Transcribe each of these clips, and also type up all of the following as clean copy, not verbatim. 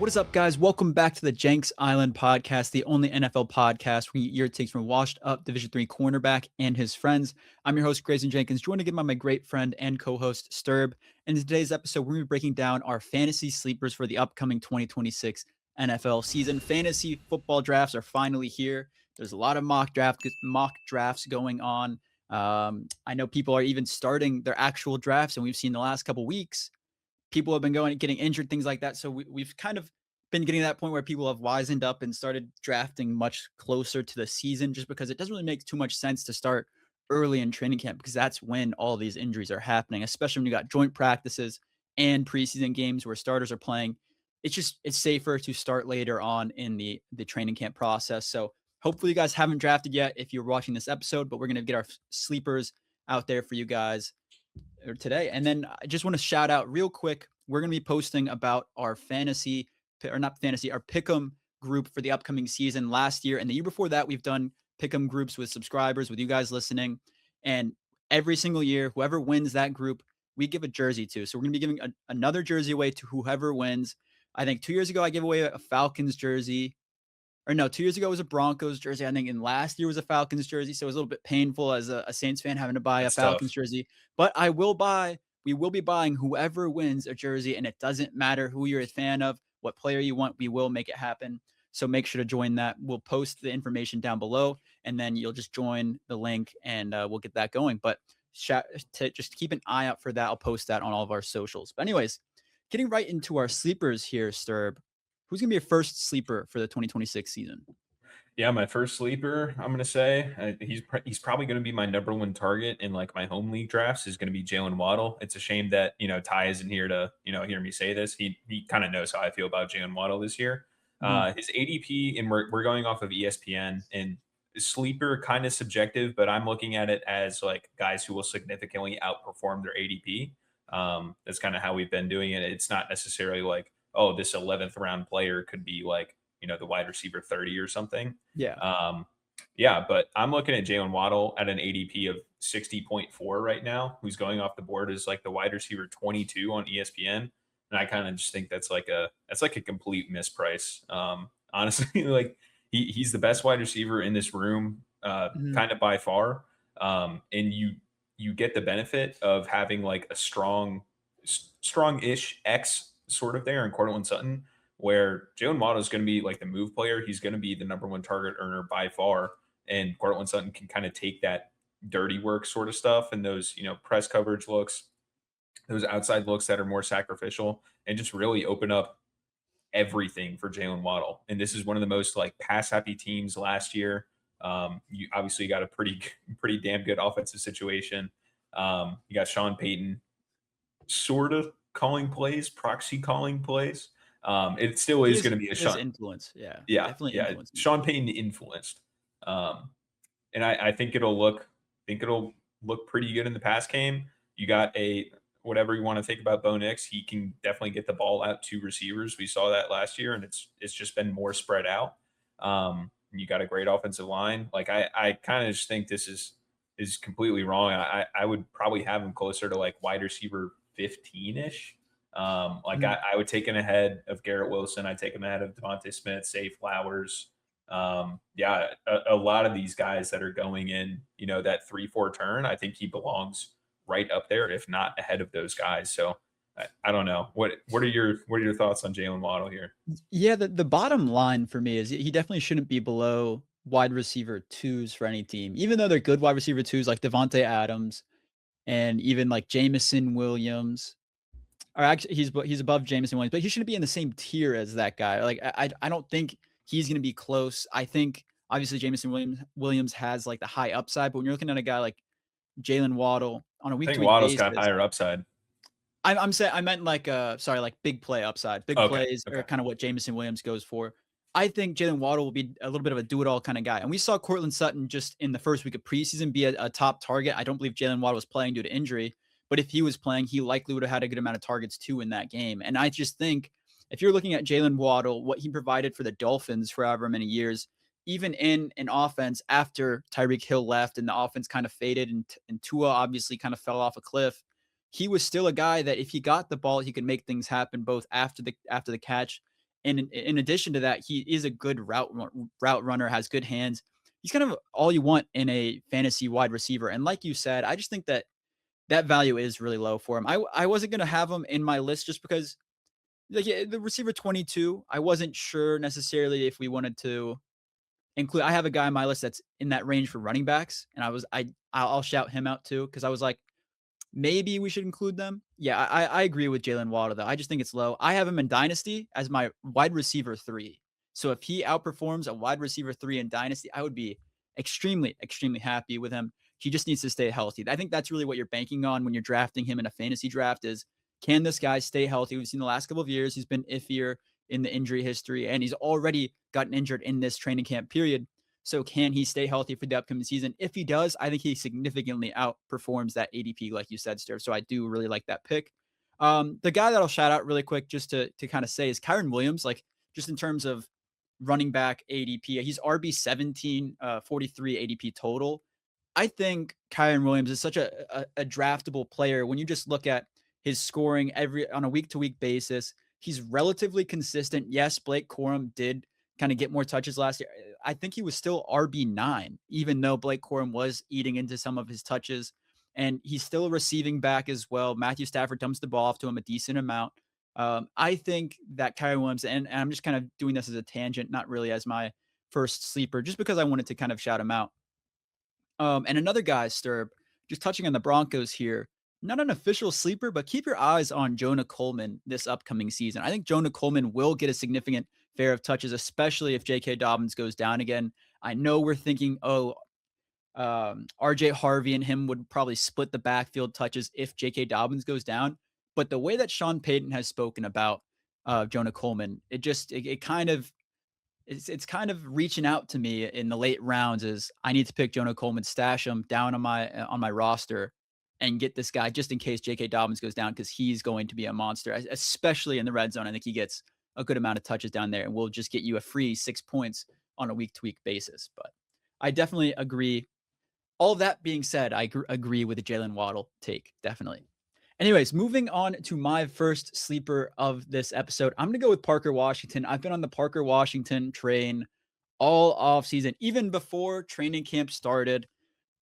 What is up, guys? Welcome back to the Jenks Island Podcast, the only NFL podcast where your takes from washed-up Division III cornerback and his friends. I'm your host, Grayson Jenkins, joined again by my great friend and co-host, Sterb. And in today's episode, we're going to be breaking down our fantasy sleepers for the upcoming 2026 NFL season. Fantasy football drafts are finally here. There's a lot of mock drafts going on. I know people are even starting their actual drafts, and we've seen the last couple weeks people have been getting injured, things like that. So we've kind of been getting to that point where people have wisened up and started drafting much closer to the season, just because it doesn't really make too much sense to start early in training camp, because that's when all these injuries are happening, especially when you got joint practices and preseason games where starters are playing. It's safer to start later on in the training camp process. So hopefully you guys haven't drafted yet if you're watching this episode, but we're going to get our sleepers out there for you guys today. And then I just want to shout out real quick, we're going to be posting about our our pick'em group for the upcoming season. Last year and the year before that, we've done pick'em groups with subscribers, with you guys listening. And every single year, whoever wins that group, we give a jersey to. So we're going to be giving another jersey away to whoever wins. I think 2 years ago, I gave away a Falcons jersey. Or no, 2 years ago was a Broncos jersey. I think, and last year was a Falcons jersey. So it was a little bit painful as a Saints fan having to buy a Falcons jersey. But we will be buying whoever wins a jersey, and it doesn't matter who you're a fan of, what player you want, we will make it happen. So make sure to join that. We'll post the information down below, and then you'll just join the link, and we'll get that going. But just keep an eye out for that. I'll post that on all of our socials. But anyways, getting right into our sleepers here, Sturb. Who's going to be your first sleeper for the 2026 season? Yeah, my first sleeper, I'm going to say, he's probably going to be my number one target in like my home league drafts is going to be Jalen Waddle. It's a shame that, Ty isn't here to, hear me say this. He kind of knows how I feel about Jalen Waddle this year. His ADP, and we're going off of ESPN, and sleeper kind of subjective, but I'm looking at it as like guys who will significantly outperform their ADP. That's kind of how we've been doing it. It's not necessarily like, oh, this 11th round player could be like, the wide receiver 30 or something. Yeah. But I'm looking at Jalen Waddle at an ADP of 60.4 right now, who's going off the board as like the wide receiver 22 on ESPN. And I kind of just think that's like a complete misprice. Honestly, like he's the best wide receiver in this room, kind of by far. And you get the benefit of having like a strong-ish X sort of there in Cortland Sutton, where Jalen Waddle is going to be like the move player. He's going to be the number one target earner by far. And Cortland Sutton can kind of take that dirty work sort of stuff and those, press coverage looks, those outside looks that are more sacrificial, and just really open up everything for Jalen Waddle. And this is one of the most like pass happy teams last year. You obviously got a pretty damn good offensive situation. You got Sean Payton sort of calling plays, proxy calling plays. It still is going to be a Sean influence. Yeah. Definitely influenced. Sean Payton influenced. And I think it'll look pretty good in the pass game. You got whatever you want to think about Bo Nix, he can definitely get the ball out to receivers. We saw that last year, and it's just been more spread out. You got a great offensive line. Like I kind of just think this is completely wrong. I would probably have him closer to like wide receiver 15-ish. I would take him ahead of Garrett Wilson. I'd take him ahead of Devontae Smith, Zay Flowers. A lot of these guys that are going in, that 3-4 turn, I think he belongs right up there, if not ahead of those guys. So I don't know. What are your thoughts on Jalen Waddle here? Yeah, the bottom line for me is he definitely shouldn't be below wide receiver 2s for any team, even though they're good wide receiver 2s like Devontae Adams and even like Jameson Williams. Or actually, he's above Jameson Williams, but he shouldn't be in the same tier as that guy. Like I don't think he's going to be close. I think obviously Jameson Williams has like the high upside, but when you're looking at a guy like Jalen Waddle on a week-to-week Waddle's basis, got higher upside. I'm saying I meant like like big play upside. Big plays are kind of what Jameson Williams goes for. I think Jalen Waddle will be a little bit of a do-it-all kind of guy. And we saw Cortland Sutton just in the first week of preseason be a top target. I don't believe Jalen Waddle was playing due to injury, but if he was playing, he likely would have had a good amount of targets too in that game. And I just think if you're looking at Jalen Waddle, what he provided for the Dolphins for however many years, even in an offense after Tyreek Hill left and the offense kind of faded and Tua obviously kind of fell off a cliff, he was still a guy that if he got the ball, he could make things happen both after the catch And in addition to that, he is a good route runner, has good hands. He's kind of all you want in a fantasy wide receiver. And like you said, I just think that that value is really low for him. I wasn't going to have him in my list just because like the receiver 22, I wasn't sure necessarily if we wanted to include. I have a guy on my list that's in that range for running backs, and I'll shout him out too because I was like, maybe we should include them. Yeah, I agree with Jalen Waddle though. I just think it's low. I have him in Dynasty as my wide receiver 3. So if he outperforms a wide receiver 3 in Dynasty, I would be extremely, extremely happy with him. He just needs to stay healthy. I think that's really what you're banking on when you're drafting him in a fantasy draft is, can this guy stay healthy? We've seen the last couple of years he's been iffier in the injury history, and he's already gotten injured in this training camp period. So can he stay healthy for the upcoming season? If he does, I think he significantly outperforms that ADP, like you said, Sturf. So I do really like that pick. The guy that I'll shout out really quick just to kind of say is Kyron Williams. Like just in terms of running back ADP, he's RB17, 43 ADP total. I think Kyron Williams is such a draftable player. When you just look at his scoring on a week-to-week basis, he's relatively consistent. Yes, Blake Corum did kind of get more touches last year. I think he was still RB9, even though Blake Corum was eating into some of his touches. And he's still a receiving back as well. Matthew Stafford dumps the ball off to him a decent amount. I think that Kyron Williams, and I'm just kind of doing this as a tangent, not really as my first sleeper, just because I wanted to kind of shout him out. And another guy, Sturb, just touching on the Broncos here, not an official sleeper, but keep your eyes on Jonah Coleman this upcoming season. I think Jonah Coleman will get a significant fair of touches, especially if J.K. Dobbins goes down again. I know we're thinking, RJ Harvey and him would probably split the backfield touches if J.K. Dobbins goes down. But the way that Sean Payton has spoken about Jonah Coleman, it kind of it's kind of reaching out to me in the late rounds is I need to pick Jonah Coleman, stash him down on my roster and get this guy just in case J.K. Dobbins goes down because he's going to be a monster, especially in the red zone. I think he gets a good amount of touches down there and will just get you a free 6 points on a week-to-week basis. But I definitely agree. All of that being said, I agree with the Jalen Waddle take, definitely. Anyways, moving on to my first sleeper of this episode, I'm going to go with Parker Washington. I've been on the Parker Washington train all off season, even before training camp started,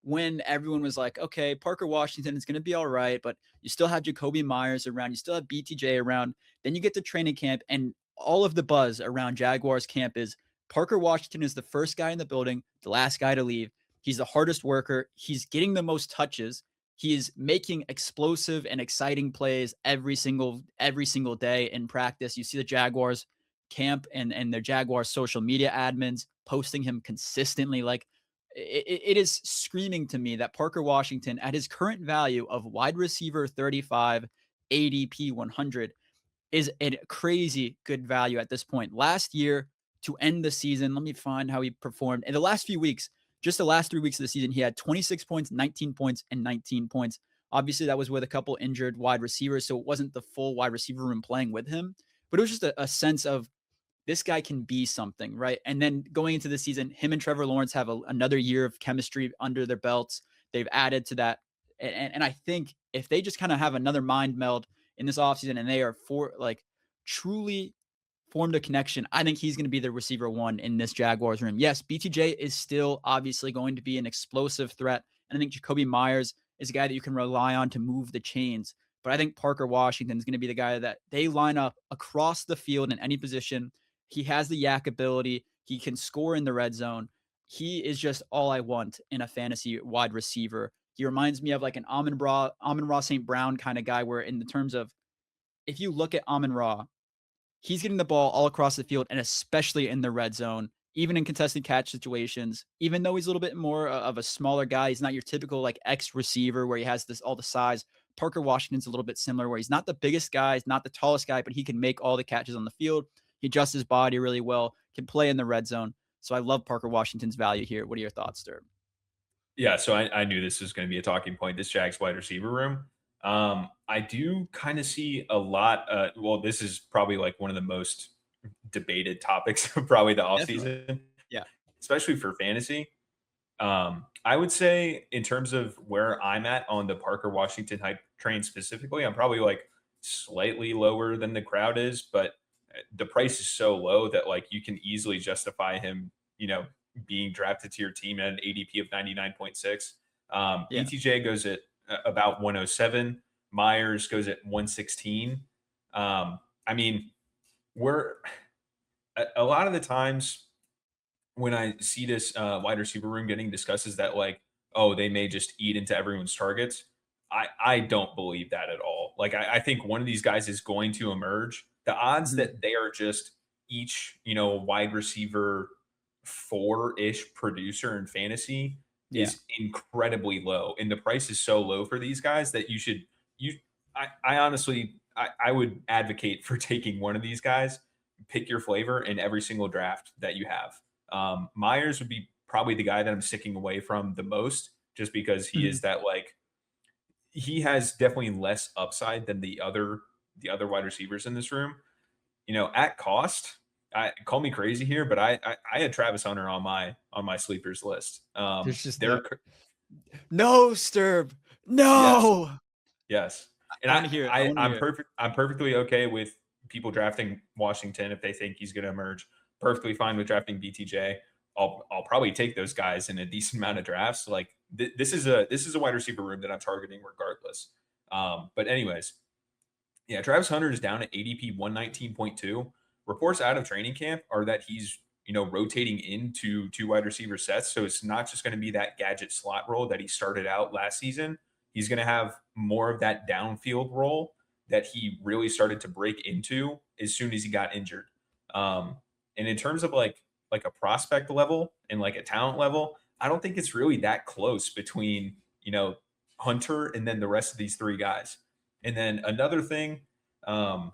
when everyone was like, okay, Parker Washington is going to be all right, but you still have Jakobi Meyers around, you still have BTJ around. Then you get to training camp and all of the buzz around Jaguars camp is Parker Washington is the first guy in the building, the last guy to leave. He's the hardest worker. He's getting the most touches. He is making explosive and exciting plays every single day in practice. You see the Jaguars camp and their Jaguars social media admins posting him consistently. Like it is screaming to me that Parker Washington at his current value of wide receiver 35 ADP 100 is a crazy good value at this point. Last year to end the season, let me find how he performed in the last few weeks. Just the last 3 weeks of the season, he had 26 points, 19 points, and 19 points. Obviously, that was with a couple injured wide receivers, so it wasn't the full wide receiver room playing with him. But it was just a sense of this guy can be something, right? And then going into the season, him and Trevor Lawrence have another year of chemistry under their belts. They've added to that. And I think if they just kind of have another mind meld in this offseason and they are truly formed a connection, I think he's going to be the receiver 1 in this Jaguars room. Yes, BTJ is still obviously going to be an explosive threat. And I think Jakobi Meyers is a guy that you can rely on to move the chains. But I think Parker Washington is going to be the guy that they line up across the field in any position. He has the yak ability. He can score in the red zone. He is just all I want in a fantasy wide receiver. He reminds me of like an Amon-Ra St. Brown kind of guy where in the terms of if you look at Amon-Ra, he's getting the ball all across the field and especially in the red zone, even in contested catch situations, even though he's a little bit more of a smaller guy. He's not your typical like X receiver where he has all the size. Parker Washington's a little bit similar where he's not the biggest guy, he's not the tallest guy, but he can make all the catches on the field. He adjusts his body really well, can play in the red zone. So I love Parker Washington's value here. What are your thoughts, Sturb? Yeah, so I knew this was going to be a talking point, this Jags wide receiver room. I do kind of see a lot. Well, this is probably like one of the most debated topics of probably the offseason, Yeah. especially for fantasy. I would say in terms of where I'm at on the Parker Washington hype train specifically, I'm probably like slightly lower than the crowd is, but the price is so low that like you can easily justify him, being drafted to your team at an ADP of 99.6. Yeah. BTJ goes at about 107. Myers goes at 116. I mean, we're a lot of the times when I see this wide receiver room getting discussed is that like, oh, they may just eat into everyone's targets. I don't believe that at all. Like I think one of these guys is going to emerge. The odds Mhm. that they are just each, wide receiver 4-ish producer in fantasy Yeah. is incredibly low. And the price is so low for these guys that you I honestly I would advocate for taking one of these guys, pick your flavor in every single draft that you have. Myers would be probably the guy that I'm sticking away from the most, just because he is Mhm. that like he has definitely less upside than the other wide receivers in this room. At cost, I call me crazy here, but I had Travis Hunter on my sleepers list. There's just They're no Sturb. yes, No. yes, and I want to hear it. I want to I'm hear it. perfect. I'm perfectly okay with people drafting Washington if they think he's going to emerge. Perfectly fine with drafting BTJ. I'll probably take those guys in a decent amount of drafts. Like this is a wide receiver room that I'm targeting regardless. But anyways, yeah, Travis Hunter is down at ADP 119.2. Reports out of training camp are that he's rotating into two wide receiver sets. So it's not just going to be that gadget slot role that he started out last season. He's going to have more of that downfield role that he really started to break into as soon as he got injured. And in terms of like a prospect level and like a talent level, I don't think it's really that close between Hunter and then the rest of these three guys. And then another thing, um,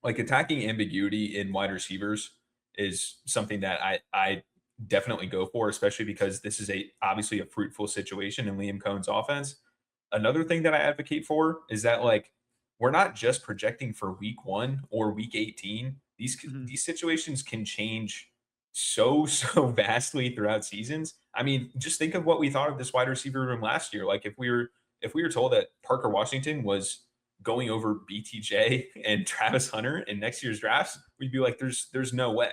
like attacking ambiguity in wide receivers is something that I definitely go for, especially because this is obviously a fruitful situation in Liam Cohen's offense. Another thing that I advocate for is that like we're not just projecting for week 1 or week 18. These Mhm. these situations can change so vastly throughout seasons. I mean, just think of what we thought of this wide receiver room last year. Like if we were told that Parker Washington was going over BTJ and Travis Hunter in next year's drafts, we'd be like, there's no way.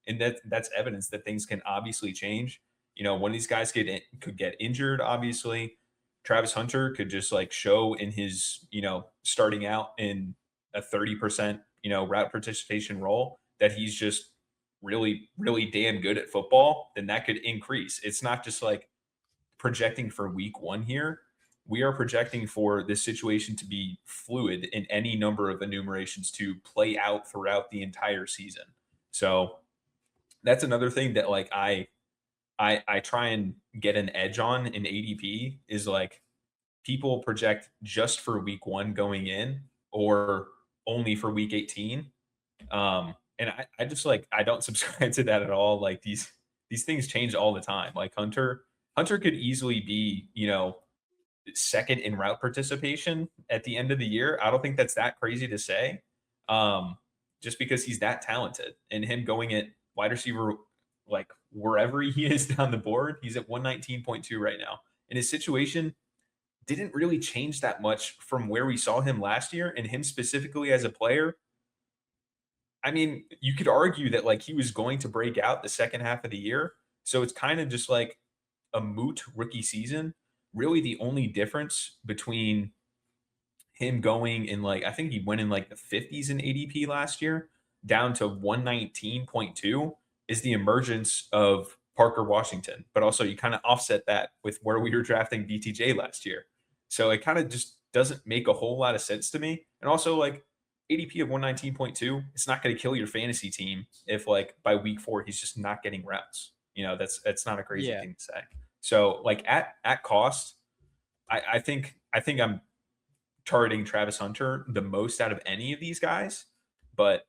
And that's evidence that things can obviously change. One of these guys could get injured, obviously. Travis Hunter could just like show in his, starting out in a 30%, route participation role that he's just really, really damn good at football, then that could increase. It's not just like projecting for week 1 here. We are projecting for this situation to be fluid in any number of enumerations to play out throughout the entire season. So that's another thing that like I try and get an edge on in ADP is like people project just for week 1 going in or only for week 18. And I just like I don't subscribe to that at all. Like these things change all the time. Like Hunter could easily be, second in route participation at the end of the year. I don't think that's that crazy to say. Just because he's that talented and him going at wide receiver, like wherever he is down the board, he's at 119.2 right now. And his situation didn't really change that much from where we saw him last year and him specifically as a player. I mean, you could argue that like he was going to break out the second half of the year. So it's kind of just like a moot rookie season. Really, the only difference between him going in like, I think he went in like the 50s in ADP last year down to 119.2 is the emergence of Parker Washington. But also, you kind of offset that with where we were drafting BTJ last year. So it kind of just doesn't make a whole lot of sense to me. And also, like, ADP of 119.2, it's not going to kill your fantasy team if like by week 4 he's just not getting reps. That's not a crazy Yeah. thing to say. So like at cost, I think I'm targeting Travis Hunter the most out of any of these guys. But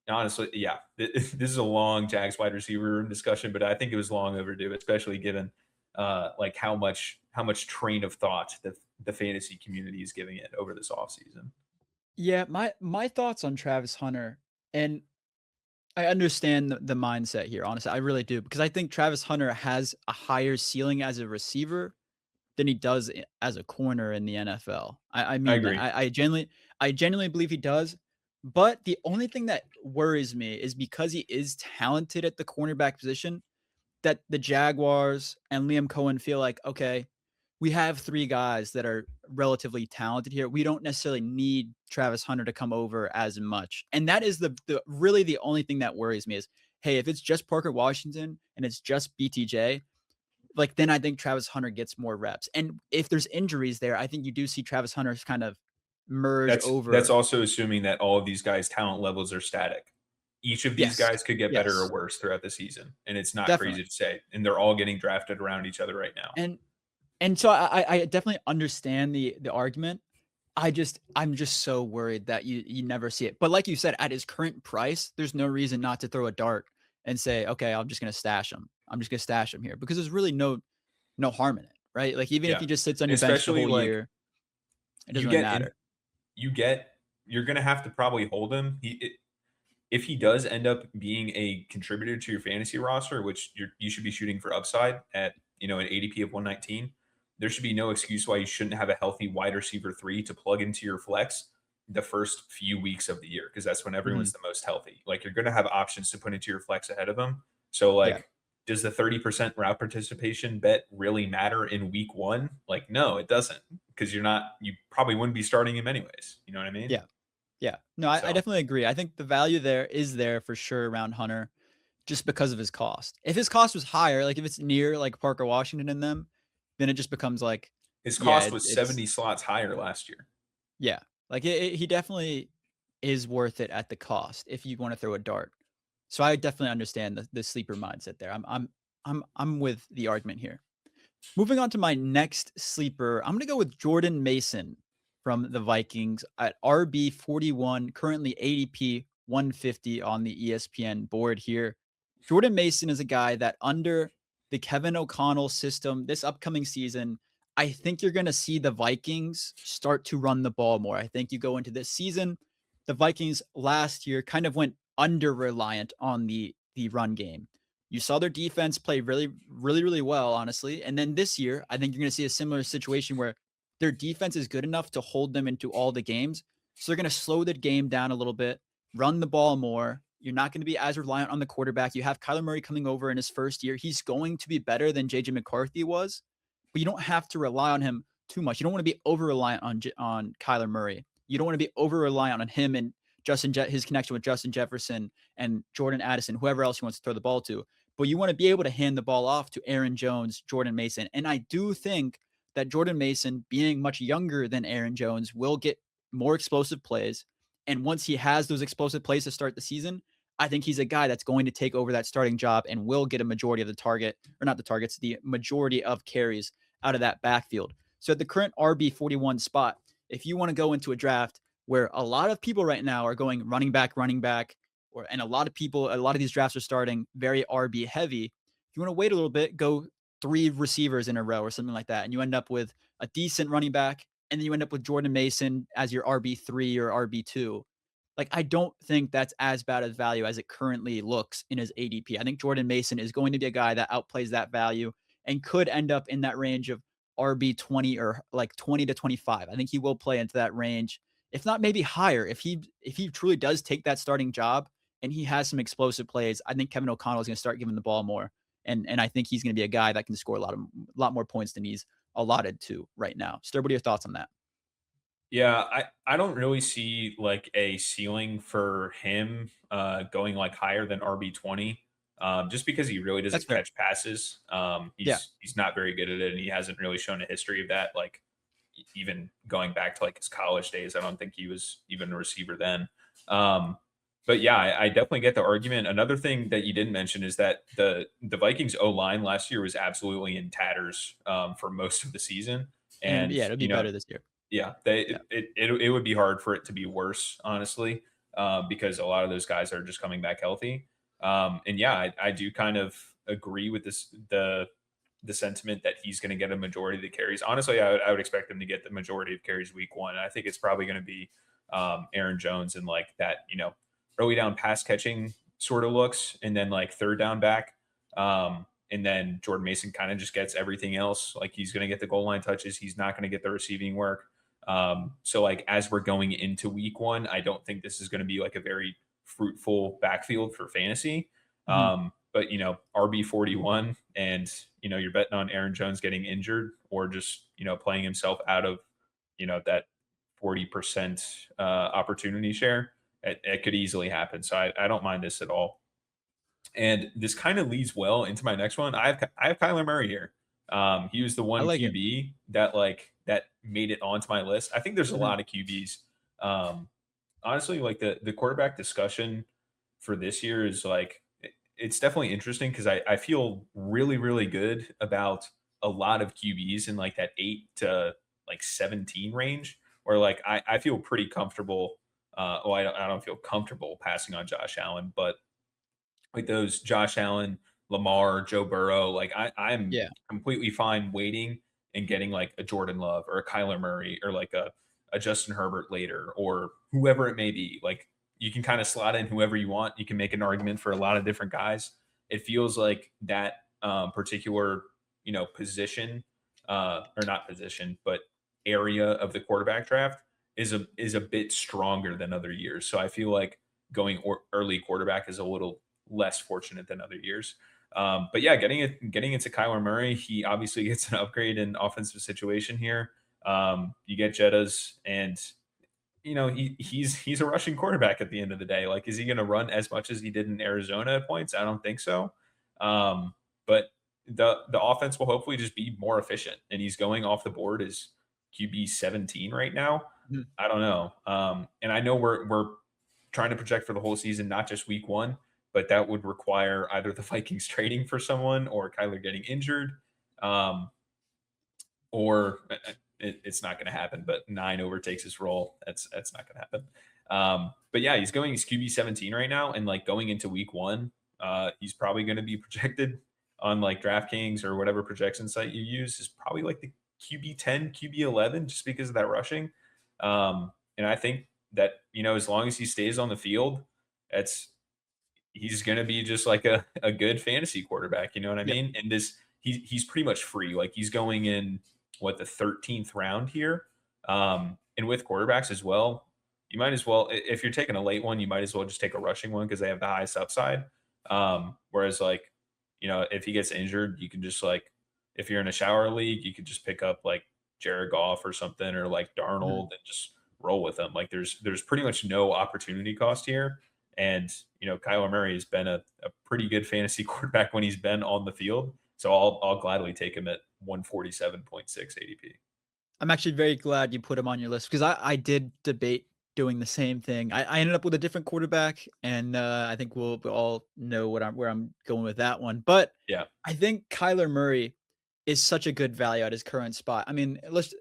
honestly, yeah, this is a long Jags wide receiver room discussion, but I think it was long overdue, especially given like how much train of thought the fantasy community is giving it over this offseason. Yeah, my thoughts on Travis Hunter, and I understand the mindset here, honestly, I really do, because I think Travis Hunter has a higher ceiling as a receiver than he does as a corner in the NFL. I I mean that. agree. I genuinely believe he does. But the only thing that worries me is because he is talented at the cornerback position, that the Jaguars and Liam Cohen feel like, okay, we have 3 guys that are relatively talented here. We don't necessarily need Travis Hunter to come over as much. And that is the really the only thing that worries me is, hey, if it's just Parker Washington and it's just BTJ, like then I think Travis Hunter gets more reps. And if there's injuries there, I think you do see Travis Hunter's kind of merge That's over. also assuming that all of these guys' talent levels are static. Each of these Yes. guys could get better or Yes. worse throughout the season, and it's not crazy Definitely. to say. And they're all getting drafted around each other right now. And so I definitely understand the argument. I'm just so worried that you never see it. But like you said, at his current price, there's no reason not to throw a dart and say, okay, I'm just gonna stash him. I'm just gonna stash him here because there's really no harm in it, right? Like even if Yeah, he just sits on your bench the especially whole like year, it doesn't you really get in, matter. you get you're gonna have to probably hold him. If he does end up being a contributor to your fantasy roster, which you should be shooting for upside at an ADP of 119, there should be no excuse why you shouldn't have a healthy wide receiver 3 to plug into your flex the first few weeks of the year because that's when Mhm. everyone's the most healthy. Like you're going to have options to put into your flex ahead of them. So Yeah. like does the 30% route participation bet really matter in week 1? Like no, it doesn't because you probably wouldn't be starting him anyways. You know what I mean? Yeah. Yeah. No, I So definitely agree. I think the value there is there for sure around Hunter just because of his cost. If his cost was higher, like if it's near like Parker Washington and them, then it just becomes like, his yeah, cost was it's 70 slots higher last year. yeah, like he definitely is worth it at the cost if you want to throw a dart. So I definitely understand the sleeper mindset there. I'm with the argument here. Moving on to my next sleeper, I'm gonna go with Jordan Mason from the Vikings at RB41, currently ADP 150 on the ESPN board here. Jordan Mason is a guy that under the Kevin O'Connell system this upcoming season, I think you're going to see the Vikings start to run the ball more. I think you go into this season, the Vikings last year kind of went under reliant on the run game. You saw their defense play really well, honestly. And then this year, I think you're going to see a similar situation where their defense is good enough to hold them into all the games. So they're going to slow the game down a little bit, run the ball more. You're not going to be as reliant on the quarterback. You have Kyler Murray coming over in his first year. He's going to be better than JJ McCarthy was, but you don't have to rely on him too much. You don't want to be over reliant on Kyler Murray. You don't want to be over reliant on him and his connection with Justin Jefferson and Jordan Addison, whoever else he wants to throw the ball to. But you want to be able to hand the ball off to Aaron Jones, Jordan Mason. And I do think that Jordan Mason, being much younger than Aaron Jones, will get more explosive plays. And once he has those explosive plays to start the season, I think he's a guy that's going to take over that starting job and will get a majority of the target, or not the targets, the majority of carries out of that backfield. So at the current RB41 spot, if you want to go into a draft where a lot of people right now are going running back, and a lot of these drafts are starting very RB heavy. If you want to wait a little bit, go 3 receivers in a row or something like that, and you end up with a decent running back, and then you end up with Jordan Mason as your RB3 or RB2. Like, I don't think that's as bad as value as it currently looks in his ADP. I think Jordan Mason is going to be a guy that outplays that value and could end up in that range of RB20 or like 20 to 25. I think he will play into that range, if not maybe higher. If he truly does take that starting job and he has some explosive plays, I think Kevin O'Connell is going to start giving the ball more. And I think he's going to be a guy that can score a lot more points than he's allotted to right now. Sturb, what are your thoughts on that? Yeah, I don't really see like a ceiling for him going like higher than RB20. Just because he really That's doesn't fair. catch passes. Yeah. He's not very good at it, and he hasn't really shown a history of that. Like even going back to like his college days, I don't think he was even a receiver then. Um, but yeah, I definitely get the argument. Another thing that you didn't mention is that the Vikings O line last year was absolutely in tatters for most of the season, And and yeah, it'll be better this year. yeah, Yeah. it would be hard for it to be worse, honestly, because a lot of those guys are just coming back healthy. And yeah, I do kind of agree with the sentiment that he's going to get a majority of the carries. Honestly, I would expect him to get the majority of carries week 1. I think it's probably going to be Aaron Jones and like that, early down pass catching sort of looks, and then like third down back. And then Jordan Mason kind of just gets everything else. Like he's going to get the goal line touches. He's not going to get the receiving work. So like as we're going into week one, I don't think this is going to be like a very fruitful backfield for fantasy. Mhm. But RB41, and you're betting on Aaron Jones getting injured or just playing himself out of that 40% opportunity share. It could easily happen. So I don't mind this at all. And this kind of leads well into my next one. I have Kyler Murray here. He was the I one like it. QB that made it onto my list. I think there's a Mhm. lot of QBs. Um, Honestly, like the quarterback discussion for this year is like it's definitely interesting because I feel really really good about a lot of QBs in like that 8 to like 17 range, where like I feel pretty comfortable. Well, I don't feel comfortable passing on Josh Allen, but like those Josh Allen, Lamar, Joe Burrow, like I'm Yeah. completely fine waiting and getting like a Jordan Love or a Kyler Murray or like a Justin Herbert later or whoever it may be. Like you can kind of slot in whoever you want. You can make an argument for a lot of different guys. It feels like that particular position or not position, but area of the quarterback draft is a bit stronger than other years. So I feel like going early quarterback is a little less fortunate than other years. But yeah, getting into Kyler Murray, he obviously gets an upgrade in offensive situation here. You get Jettas, and he's a rushing quarterback at the end of the day. Like, is he going to run as much as he did in Arizona at points? I don't think so. But the offense will hopefully just be more efficient, and he's going off the board as QB 17 right now. Mhm. I don't know. And I know we're trying to project for the whole season, not just week one, but that would require either the Vikings trading for someone or Kyler getting injured. Um, or it's not going to happen. But 9 overtakes his role. That's not going to happen. But yeah, he's QB 17 right now, and like going into week one, he's probably going to be projected on like DraftKings or whatever projection site you use is probably like the QB 10, QB 11, just because of that rushing. And I think that as long as he stays on the field, that's he's going to be just like a good fantasy quarterback. You know what I Yep. mean? And he's pretty much free. Like he's going in the 13th round here. And with quarterbacks as well, you might as well, if you're taking a late one, you might as well just take a rushing one because they have the highest upside. Whereas like, if he gets injured, you can just like, if you're in a shower league, you could just pick up like Jared Goff or something, or like Mhm. Darnold, and just roll with them. Like there's pretty much no opportunity cost here. And Kyler Murray has been a pretty good fantasy quarterback when he's been on the field. So I'll gladly take him at 147.6 ADP. I'm actually very glad you put him on your list because I did debate doing the same thing. I ended up with a different quarterback, and I think we'll all know where I'm going with that one. But Yeah. I think Kyler Murray is such a good value at his current spot. I mean, let's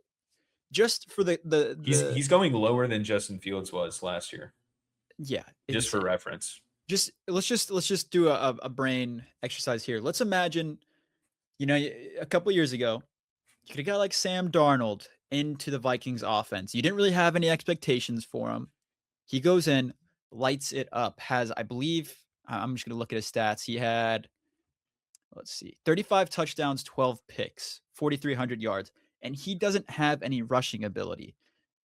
just for the He's going lower than Justin Fields was last year, yeah, just for insane. reference. Let's just do a brain exercise here. Let's imagine, a couple years ago, you could have got like Sam Darnold into the Vikings offense. You didn't really have any expectations for him. He goes in, lights it up, has, I believe, I'm just going to look at his stats. He had, let's see, 35 touchdowns, 12 picks, 4,300 yards, and he doesn't have any rushing ability.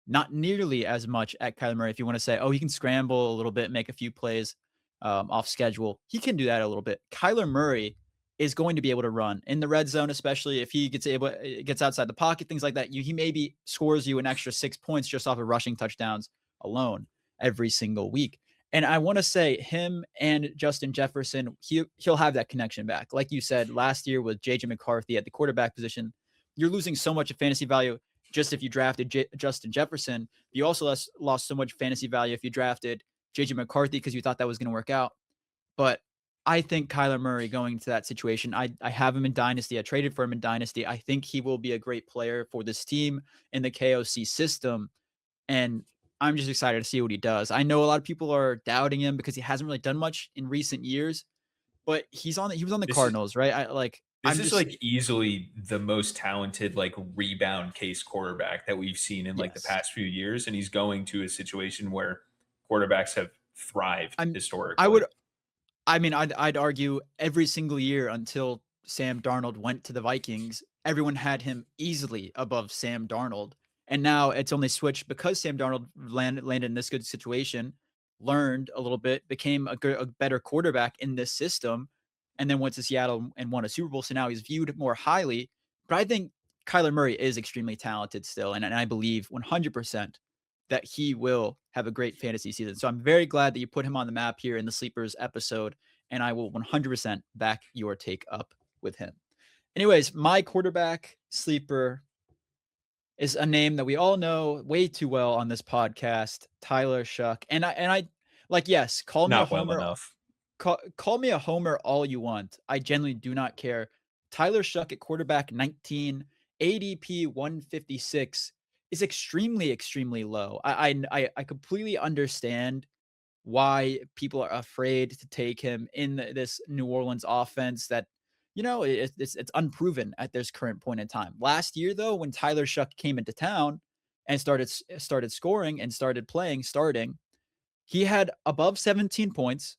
Not nearly as much at Kyler Murray. If you want to say, oh, he can scramble a little bit, make a few plays off schedule, he can do that a little bit. Kyler Murray is going to be able to run in the red zone, especially if he gets outside the pocket, things like that. He maybe scores you an extra 6 points just off of rushing touchdowns alone every single week. And I want to say him and Justin Jefferson, he'll have that connection back. Like you said last year with JJ McCarthy at the quarterback position, you're losing so much of fantasy value just if you drafted Justin Jefferson. You also lost so much fantasy value if you drafted JJ McCarthy because you thought that was going to work out. But I think Kyler Murray going to that situation, I have him in Dynasty. I traded for him in Dynasty. I think he will be a great player for this team in the KOC system. And I'm just excited to see what he does. I know a lot of people are doubting him because he hasn't really done much in recent years, but he was on the This is Cardinals, right? this I'm is just like easily the most talented like rebound case quarterback that we've seen in like the yes. past few years, and he's going to a situation where quarterbacks have thrived I'm I historically. would I mean, I'd argue every single year until Sam Darnold went to the Vikings, everyone had him easily above Sam Darnold. And now it's only switched because Sam Darnold landed in this good situation, learned a little bit, became a better quarterback in this system, and then went to Seattle and won a Super Bowl. So now he's viewed more highly. But I think Kyler Murray is extremely talented still. And I believe 100% that he will have a great fantasy season. So I'm very glad that you put him on the map here in the Sleepers episode. And I will 100% back your take up with him. Anyways, my quarterback sleeper is a name that we all know way too well on this podcast, Tyler Shuck. And I like, yes, call me a Not well homer. enough. Call me a homer all you want. I genuinely do not care. Tyler Shuck at quarterback 19, ADP 156 is extremely, extremely low. I completely understand why people are afraid to take him in this New Orleans offense that, it's unproven at this current point in time. Last year, though, when Tyler Shuck came into town and started scoring and starting, he had above 17 points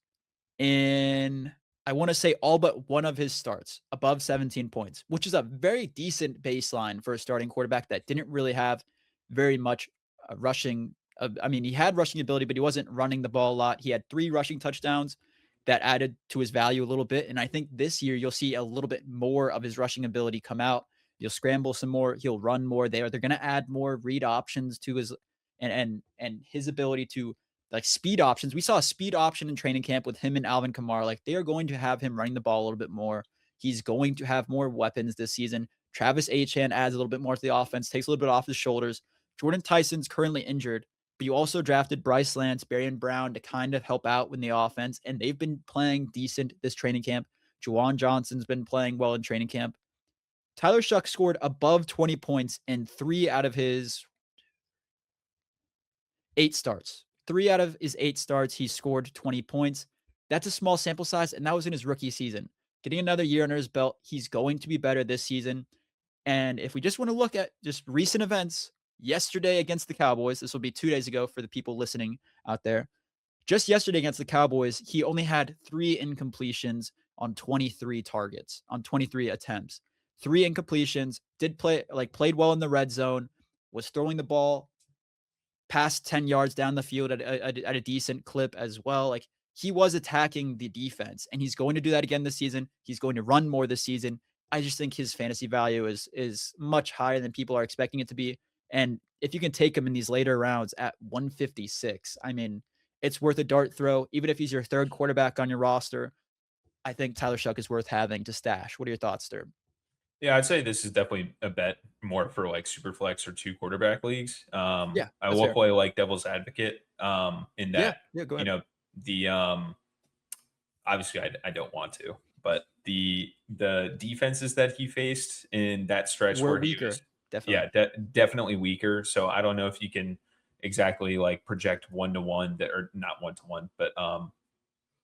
in, I want to say, all but one of his starts, above 17 points, which is a very decent baseline for a starting quarterback that didn't really have very much rushing. I mean, he had rushing ability, but he wasn't running the ball a lot. He had 3 rushing touchdowns that added to his value a little bit. And I think this year you'll see a little bit more of his rushing ability come out. He'll scramble some more. He'll run more there. They're going to add more read options to his and his ability to, like, speed options. We saw a speed option in training camp with him and Alvin Kamara. Like, they are going to have him running the ball a little bit more. He's going to have more weapons this season. Travis Etienne adds a little bit more to the offense, takes a little bit off his shoulders. Jordan Tyson's currently injured, but you also drafted Bryce Lance, Barian Brown to kind of help out in the offense, and they've been playing decent this training camp. Juwan Johnson's been playing well in training camp. Tyler Shuck scored above 20 points in 3 out of his 8 starts. 3 out of his 8 starts, he scored 20 points. That's a small sample size, and that was in his rookie season. Getting another year under his belt, he's going to be better this season. And if we just want to look at just recent events, yesterday against the Cowboys, this will be 2 days ago for the people listening out there. Just yesterday against the Cowboys, he only had 3 incompletions on 23 targets, on 23 attempts. 3 incompletions, played well in the red zone, was throwing the ball past 10 yards down the field at a decent clip as well. Like, he was attacking the defense, and he's going to do that again this season. He's going to run more this season. I just think his fantasy value is much higher than people are expecting it to be. And if you can take him in these later rounds at 156, I mean, it's worth a dart throw. Even if he's your 3rd quarterback on your roster, I think Tyler Shuck is worth having to stash. What are your thoughts, Sturb? Yeah, I'd say this is definitely a bet more for like super flex or 2 quarterback leagues. Yeah, I that's will fair. play like devil's advocate in that, Yeah, go you ahead. know, the obviously I don't want to, but the defenses that he faced in that stretch We're where he weaker, was, definitely. yeah, definitely weaker. So I don't know if you can exactly like project 1-to-1 that, or not 1-to-1, but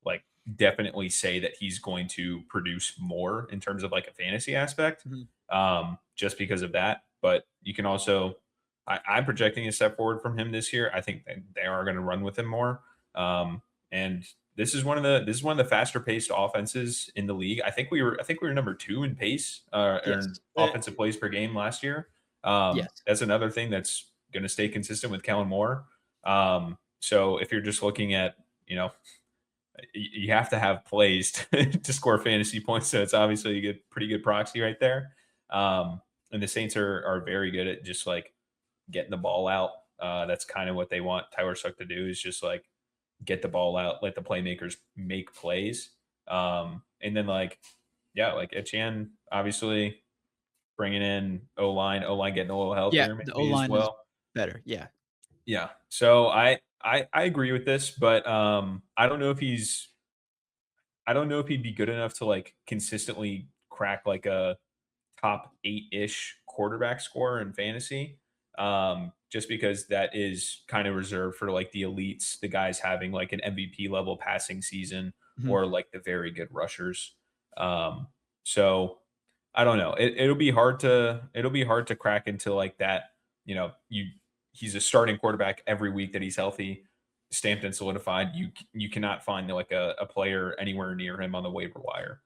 like definitely say that he's going to produce more in terms of like a fantasy aspect, Mhm. just because of that. But you can also, I'm projecting a step forward from him this year. I think they are going to run with him more. And this is one of the faster paced offenses in the league. I think we were number 2 in pace, Yes. or offensive plays per game last year. Yes. That's another thing that's going to stay consistent with Kellen Moore. So if you're just looking at, you have to have plays to score fantasy points. So it's obviously a pretty good proxy right there. And the Saints are very good at just like getting the ball out. That's kind of what they want Tyler Shuck to do, is just like get the ball out, let the playmakers make plays. And then like, yeah, like Etienne, obviously bringing in O-line getting a little Yeah, healthier the maybe as O-line is well. better. Yeah. Yeah. So I agree with this, but I don't know if he'd be good enough to like consistently crack like a top 8-ish quarterback score in fantasy. Just because that is kind of reserved for like the elites, the guys having like an MVP level passing season, Mhm. or like the very good rushers. So I don't know. It'll be hard to crack into like that. He's a starting quarterback every week that he's healthy, stamped and solidified. You cannot find like a player anywhere near him on the waiver wire.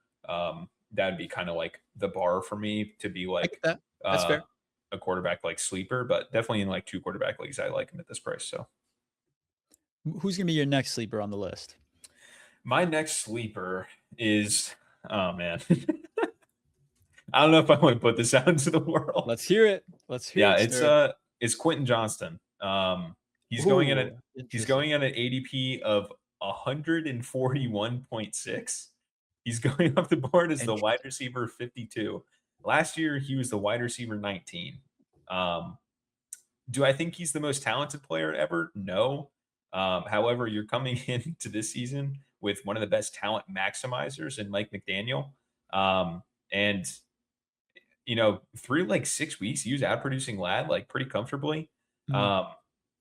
That'd be kind of like the bar for me to be I get like, that. That's uh, fair. a quarterback like sleeper, but definitely in like 2 quarterback leagues, I like him at this price. So Who's gonna be your next sleeper on the list? my next sleeper is, oh man, I don't know if I want to put this out into the world. Let's hear it. Let's hear Yeah, it, sir. it's Quentin Johnston. He's going at Ooh, he's interesting. going at an ADP of 141.6. He's going off the board as the wide Interesting. receiver 52. Last year he was the wide receiver 19. Um, do I think he's the most talented player ever? No. However, you're coming into this season with one of the best talent maximizers in Mike McDaniel. And through like 6 weeks, he was out producing Lad like pretty comfortably. Mhm, Um,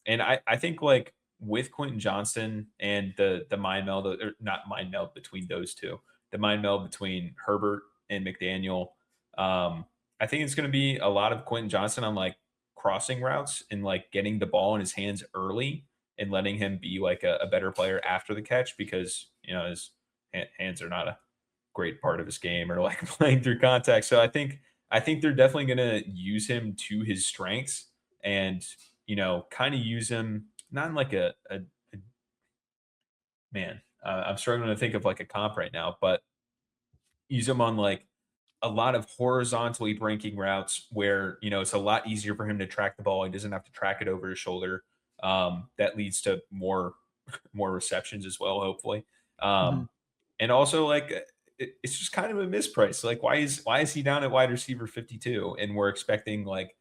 and I think like with Quentin Johnston and the mind meld, or not mind meld between those two, the mind meld between Herbert and McDaniel, I think it's going to be a lot of Quentin Johnston on like crossing routes and like getting the ball in his hands early and letting him be like a better player after the catch because his hands are not a great part of his game or like playing through contact. So I think they're definitely going to use him to his strengths and, kind of use him not in like a man. I'm struggling to think of like a comp right now, but use him on like a lot of horizontally breaking routes where, it's a lot easier for him to track the ball. He doesn't have to track it over his shoulder. That leads to more receptions as well, hopefully. mhm. And also like it's just kind of a misprice. Like why is he down at wide receiver 52 and we're expecting like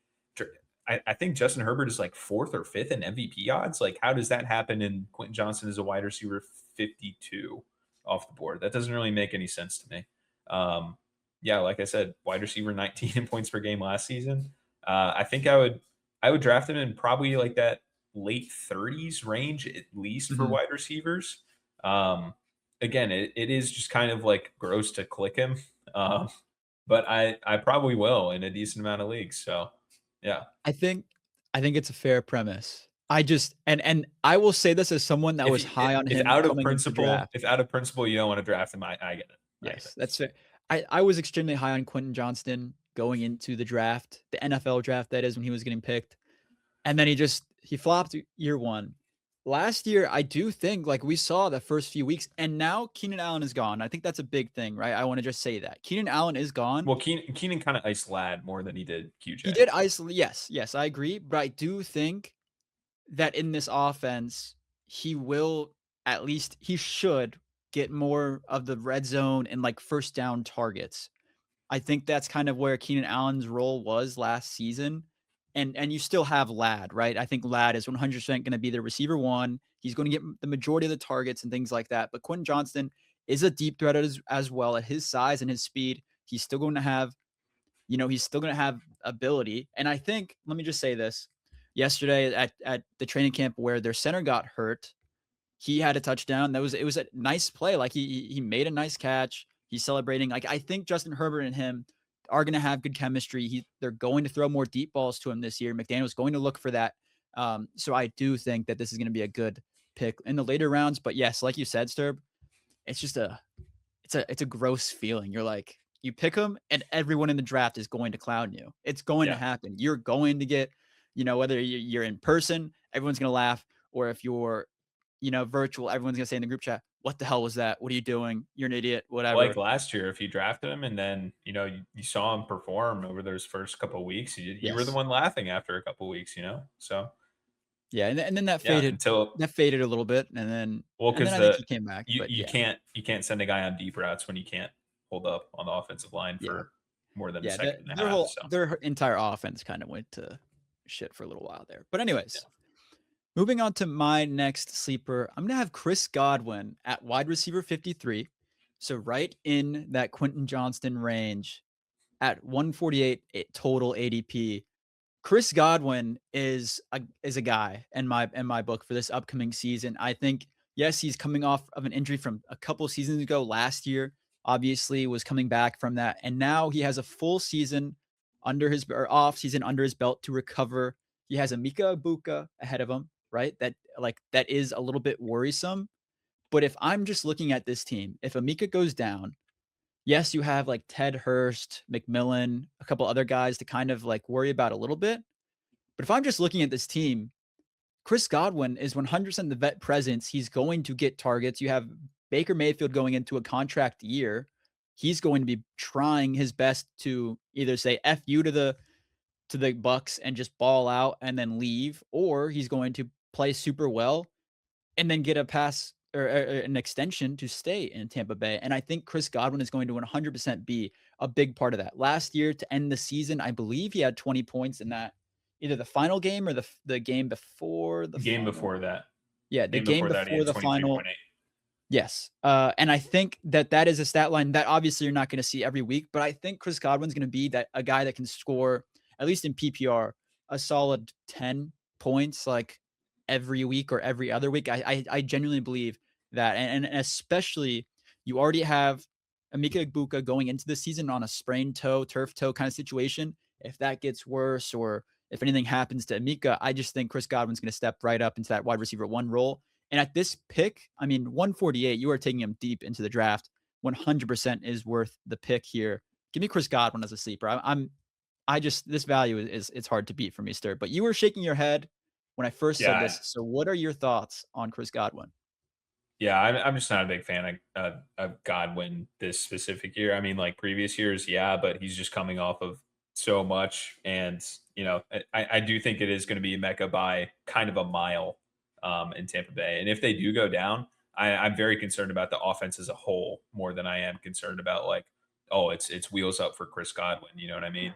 I think Justin Herbert is like fourth or fifth in MVP odds. Like how does that happen and Quentin Johnson is a wide receiver 52 off the board? That doesn't really make any sense to me. Um, yeah, like I said, wide receiver 19 in points per game last season. I think I would draft him in probably like that late 30s range at least for Mhm. wide receivers. Um, Again, it is just kind of like gross to click him. Um, but I probably will in a decent amount of leagues. So yeah. I think I think it's a fair premise. I just and I will say this as someone that If was you high on if him out of coming into the principle, draft. if out of principle you don't want to draft him, I get it. I get it. Yes, that's fair. I was extremely high on Quentin Johnston going into the draft, the NFL draft, that is, when he was getting picked. And then he flopped year one. Last year, I do think like we saw the first few weeks, and now Keenan Allen is gone. I think that's a big thing, right? I want to just say that Keenan Allen is gone. Well, Keenan kind of iced Lad more than he did He QJ. did isolate. Yes, yes, I agree. But I do think that in this offense, he will he should get more of the red zone and like first down targets. I think that's kind of where Keenan Allen's role was last season. And you still have Lad, right? I think Lad is 100% going to be the receiver one. He's going to get the majority of the targets and things like that. But Quentin Johnston is a deep threat as well at his size and his speed. He's still going to have, he's still going to have ability. And I think, let me just say this. Yesterday at the training camp where their center got hurt, he had a touchdown. It was a nice play. Like he made a nice catch. He's celebrating. Like I think Justin Herbert and him are going to have good chemistry. They're going to throw more deep balls to him this year. McDaniel's going to look for that. So I do think that this is going to be a good pick in the later rounds. But yes, like you said, Sturb, it's just it's a gross feeling. You're like you pick him, and everyone in the draft is going to clown you. It's going to Yeah. happen. You're going to get, whether you're in person, everyone's going to laugh, or if you're virtual, everyone's gonna say in the group chat, "What the hell was that? What are you doing? You're an idiot." Like Whatever. last year, if you drafted him and then you saw him perform over those first couple of weeks, you were the Yes. one laughing after a couple of weeks. So Yeah, and then that yeah, faded. until That faded a little bit, and then well, and then because I think the he came back. you But you yeah, can't send a guy on deep routes when you can't hold up on the offensive line yeah, for more than a yeah. second and a half. So Their entire offense kind of went to shit for a little while there. But yeah. anyways, moving on to my next sleeper, I'm gonna have Chris Godwin at wide receiver 53. So right in that Quentin Johnston range at 148 total ADP. Chris Godwin is a guy in my book for this upcoming season. I think yes, he's coming off of an injury from a couple seasons ago. Last year, obviously, was coming back from that, and now he has a full season off season under his belt to recover. He has a Mika Ibuka ahead of him, right? That is a little bit worrisome. But if I'm just looking at this team, if Amika goes down, Yes, you have like Ted Hurst, McMillan, a couple other guys to kind of like worry about a little bit. But if I'm just looking at this team, Chris Godwin is 100% the vet presence. He's going to get targets. You have Baker Mayfield going into a contract year. He's going to be trying his best to either say F you to the Bucks and just ball out and then leave, or he's going to play super well and then get a pass or an extension to stay in Tampa Bay. And I think Chris Godwin is going to 100% be a big part of that. Last year to end the season, I believe he had 20 points in that either the final game or the game before the Game final. before that. Yeah, the Game game before that, he before had the final. 23.8. Yes. And I think that that is a stat line that obviously you're not going to see every week, but I think Chris Godwin's going to be that a guy that can score, at least in PPR, a solid 10 points like every week or every other week. I genuinely believe that. And especially you already have Emeka Egbuka going into the season on a sprained toe, turf toe kind of situation. If that gets worse or if anything happens to Emeka, I just think Chris Godwin's going to step right up into that wide receiver one role. And at this pick, I mean, 148, you are taking him deep into the draft. 100% is worth the pick here. Give me Chris Godwin as a sleeper. I just, this value is it's hard to beat for me, Stir. But you were shaking your head when I first said Yeah, this. So what are your thoughts on Chris Godwin? yeah, I'm just not a big fan of Godwin this specific year. I mean, like previous years, yeah, but he's just coming off of so much, and I do think it is going to be Mecca by kind of a mile in Tampa Bay, and if they do go down, I'm very concerned about the offense as a whole more than I am concerned about like, oh, it's wheels up for Chris Godwin. You know what I mean?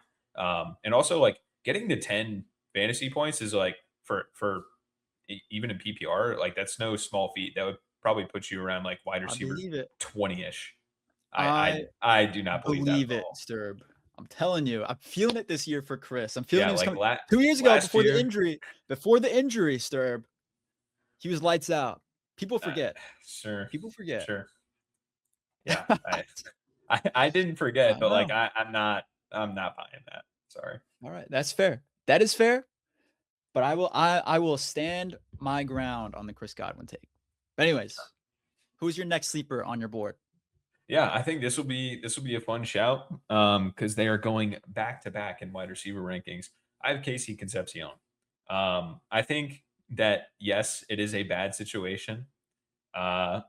And also like getting to 10 fantasy points is like for even in PPR, like that's no small feat. That would probably put you around like wide I receiver believe it. 20-ish. I I do not believe that at believe it, all. Sturb. I'm telling you, I'm feeling it this year for Chris. I'm feeling Yeah, he was like coming 2 years ago last year, before the injury, Sturb. He was lights out. People uh, forget. sure, People forget. sure. Yeah, I didn't forget, I but like know. I'm not buying that. Sorry. All right, that's fair. That is fair. But I will stand my ground on the Chris Godwin take. But anyways, who's your next sleeper on your board? Yeah, I think this will be a fun shout because they are going back to back in wide receiver rankings. I have Casey Concepcion. I think that yes, it is a bad situation. Uh,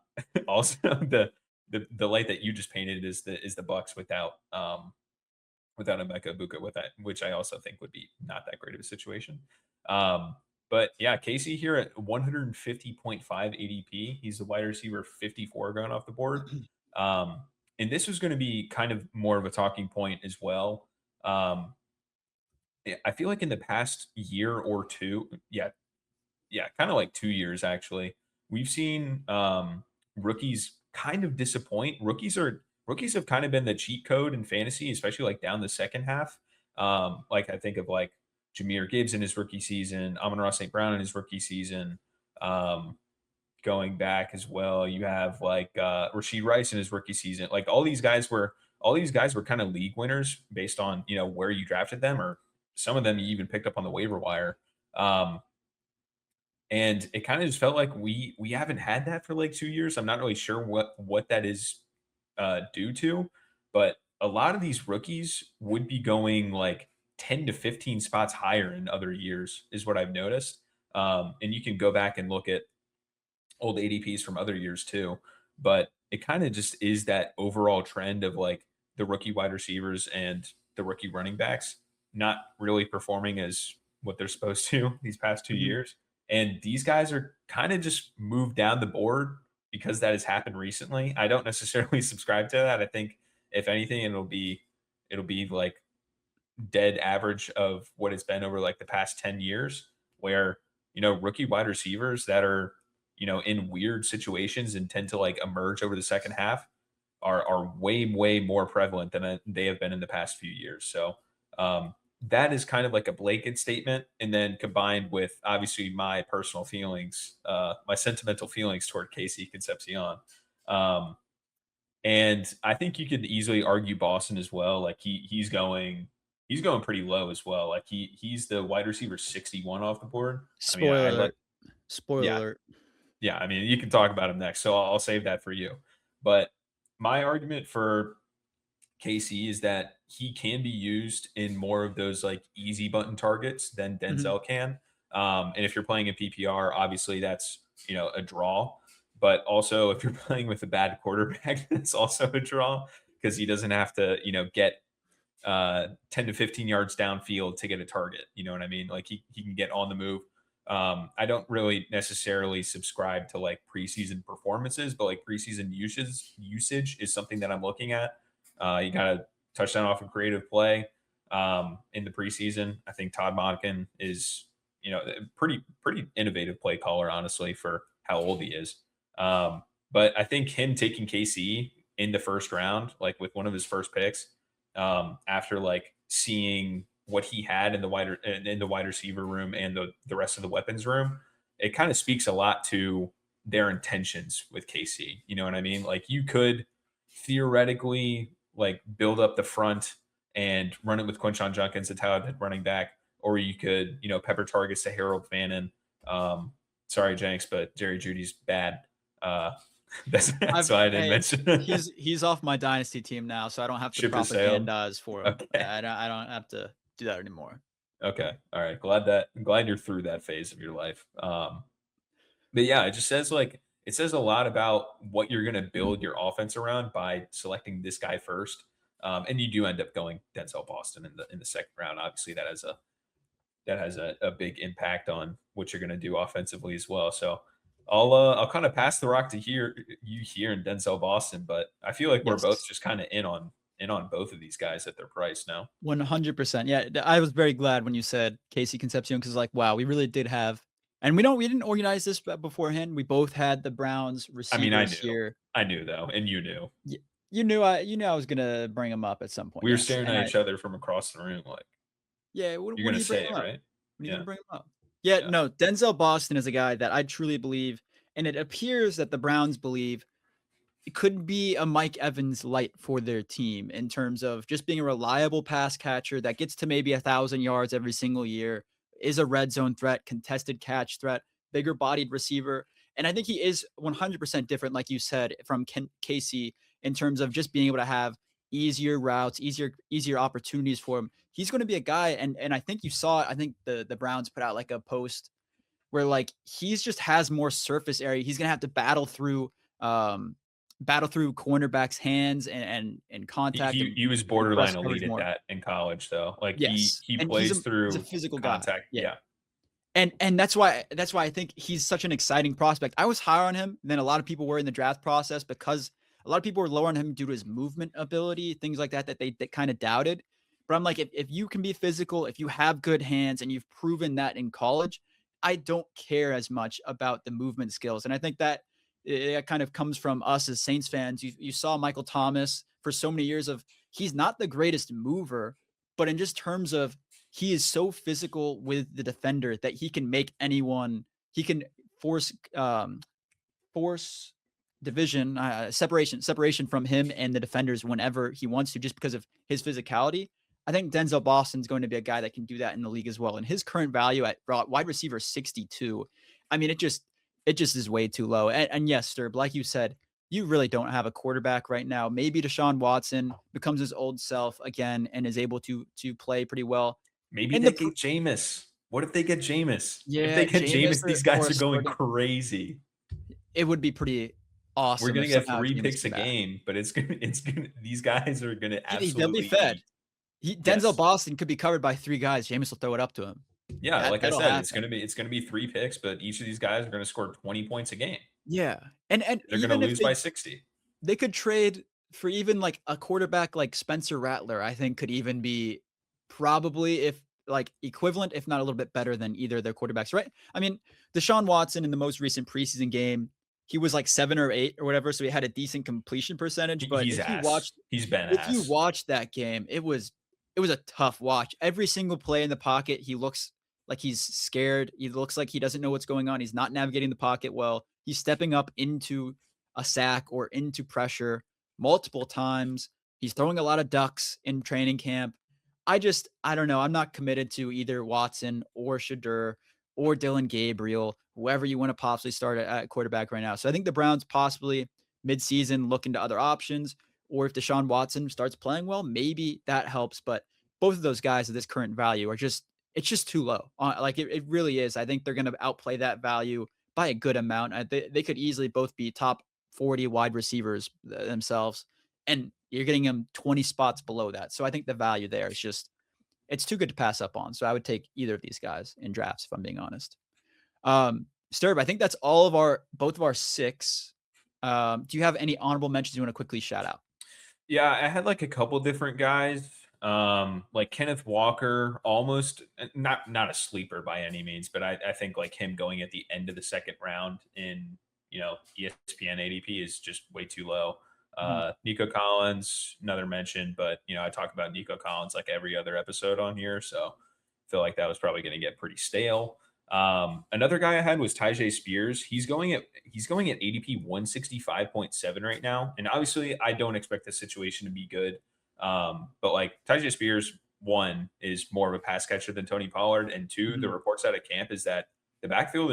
also, the light that you just painted is the Bucks without Emeka Buka with that, which I also think would be not that great of a situation. But yeah, Casey here at 150.5 ADP. He's the wide receiver 54 going off the board. Um, and this was going to be kind of more of a talking point as well. Um, I feel like in the past year or two, yeah, kind of like 2 years actually, we've seen rookies kind of disappoint. Rookies have kind of been the cheat code in fantasy, especially like down the second half. Like I think of like Jameer Gibbs in his rookie season, Amon-Ra St. Brown in his rookie season. Going back as well, you have like Rashid Rice in his rookie season. Like all these guys were kind of league winners based on where you drafted them, or some of them you even picked up on the waiver wire. Um, and it kind of just felt like we haven't had that for like 2 years. I'm not really sure what that is due to, but a lot of these rookies would be going like 10 to 15 spots higher in other years, is what I've noticed. And you can go back and look at old ADPs from other years too. But it kind of just is that overall trend of like the rookie wide receivers and the rookie running backs not really performing as what they're supposed to these past 2 years. And these guys are kind of just moved down the board because that has happened recently. I don't necessarily subscribe to that. I think if anything, it'll be like dead average of what it's been over like the past 10 years, where rookie wide receivers that are in weird situations and tend to like emerge over the second half are way more prevalent than they have been in the past few years. So that is kind of like a blanket statement, and then combined with obviously my personal feelings, my sentimental feelings toward Casey Concepcion. Um, and I think you could easily argue Boston as well. Like he's going pretty low as well. Like he's the wide receiver 61 off the board. I mean, Spoiler I let alert. Spoiler yeah, alert. yeah. I mean, you can talk about him next, so I'll save that for you. But my argument for KC is that he can be used in more of those like easy button targets than Mhm. Denzel can. And if you're playing in PPR, obviously that's a draw. But also if you're playing with a bad quarterback, that's also a draw because he doesn't have to get 10 to 15 yards downfield to get a target. You know what I mean? Like he can get on the move. I don't really necessarily subscribe to like preseason performances, but like preseason usage is something that I'm looking at. You got a touchdown off a creative play in the preseason. I think Todd Monken is a pretty innovative play caller, honestly, for how old he is. But I think him taking KC in the first round, like with one of his first picks, after like seeing what he had in the wide receiver room and the rest of the weapons room, it kind of speaks a lot to their intentions with KC. You know what I mean? Like you could theoretically like build up the front and run it with Quinshon Judkins, a talented running back, or you could pepper targets to Harold Fannin. Sorry, Jenks, but Jerry Judy's bad. That's why I didn't mention. He's off my dynasty team now, so I don't have to Ship has sailed. propagandize for him. Okay. Yeah, I don't have to do that anymore. Okay. All right. Glad you're through that phase of your life. But yeah, it says a lot about what you're going to build your offense around by selecting this guy first. And you do end up going Denzel Boston in the second round. Obviously, that has a big impact on what you're going to do offensively as well. So I'll kind of pass the rock to you here in Denzel Boston, but I feel like we're both just kind of in on both of these guys at their price now. 100%. Yeah, I was very glad when you said Casey Concepcion because like, wow, we really did have, and we didn't organize this beforehand. We both had the Browns I mean, I receivers knew, here. though, and you knew. You knew I was gonna bring him up at some point. We were Yes, staring and at each other from across the room, like, yeah. you're What are gonna you say bringing it, up? right? When are you Yeah. gonna bring him up? Yeah, Yeah. no, Denzel Boston is a guy that I truly believe, and it appears that the Browns believe it could be a Mike Evans light for their team in terms of just being a reliable pass catcher that gets to maybe 1,000 yards every single year, is a red zone threat, contested catch threat, bigger bodied receiver. And I think he is 100% different, like you said, from Casey in terms of just being able to have easier routes, easier opportunities for him. He's going to be a guy, and I think you saw, I think the Browns put out like a post where like he's just has more surface area. He's gonna have to um battle through cornerbacks' hands and contact He was and press borderline coverage elite at more. that in college, though. Like Yes, he and plays he's a through physical guy. contact. Yeah, Yeah. and that's why I think he's such an exciting prospect. I was higher on him than a lot of people were in the draft process because a lot of people were lower on him due to his movement ability, things like that they kind of doubted. But I'm like, if you can be physical, if you have good hands, and you've proven that in college, I don't care as much about the movement skills. And I think that it kind of comes from us as Saints fans. You saw Michael Thomas for so many years of he's not the greatest mover, but in just terms of he is so physical with the defender that he can make anyone he can force force division separation from him and the defenders whenever he wants to just because of his physicality. I think Denzel Boston's going to be a guy that can do that in the league as well. And his current value at wide receiver 62, I mean, it just is way too low. And yes, Sturb, like you said, you really don't have a quarterback right now. Maybe Deshaun Watson becomes his old self again and is able to play pretty well. Maybe And they get Jameis. What if they get Jameis? If they yeah, get Jameis Jameis, these or guys a are going starting, crazy. it would be pretty We're awesome gonna if get somehow 3 Jameis picks a came back. game, but it's gonna these guys are gonna They'll be absolutely fed. eat. Denzel Yes. Boston could be covered by 3 guys. Jameis will throw it up to him. Yeah, like I That'll said, it's happen. gonna be 3 picks, but each of these guys are gonna score 20 points a game. Yeah, and They're gonna even if lose by 60. they could trade for even like a quarterback like Spencer Rattler, I think could even be probably if like equivalent, if not a little bit better than either of their quarterbacks, right? I mean, Deshaun Watson in the most recent preseason game, he was like 7 or 8 or whatever, so he had a decent completion percentage. But He's ass. He's been if you ass. watched that game, it was a tough watch. Every single play in the pocket, he looks like he's scared. He looks like he doesn't know what's going on. He's not navigating the pocket well. He's stepping up into a sack or into pressure multiple times. He's throwing a lot of ducks in training camp. I don't know. I'm not committed to either Watson or Shadur or Dylan Gabriel, whoever you want to possibly start at quarterback right now. So I think the Browns possibly midseason look into other options. or if Deshaun Watson starts playing well, maybe that helps. But both of those guys at this current value are it's just too low. Like it really is. I think they're going to outplay that value by a good amount. They could easily both be top 40 wide receivers themselves, and you're getting them 20 spots below that. So I think the value there is it's too good to pass up on. So I would take either of these guys in drafts, if I'm being honest. Sturb, I think that's both of our 6. Do you have any honorable mentions you want to quickly shout out? Yeah, I had like a couple different guys. Like Kenneth Walker, almost not a sleeper by any means, but I think like him going at the end of the second round in ESPN ADP is just way too low. Nico Collins, another mention, but I talk about Nico Collins like every other episode on here, so I feel like that was probably going to get pretty stale. Another guy I had was Tyjae Spears. He's going at ADP 165.7 right now, and obviously I don't expect the situation to be good. But like Tyjae Spears, one, is more of a pass catcher than Tony Pollard, and two, the reports out of camp is that the backfield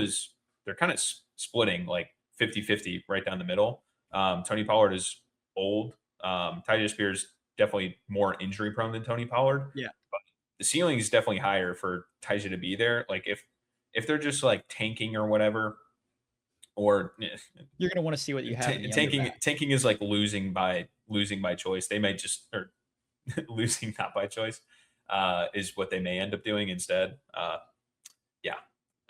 they're kind of splitting like 50-50 right down the middle. Tony Pollard is old. Tyjae Spears definitely more injury prone than Tony Pollard. Yeah. But the ceiling is definitely higher for Tyjae to be there. Like if they're just like tanking or whatever, or you're going to want to see what you have. Tanking is like losing by choice. They may just, or losing not by choice, is what they may end up doing instead.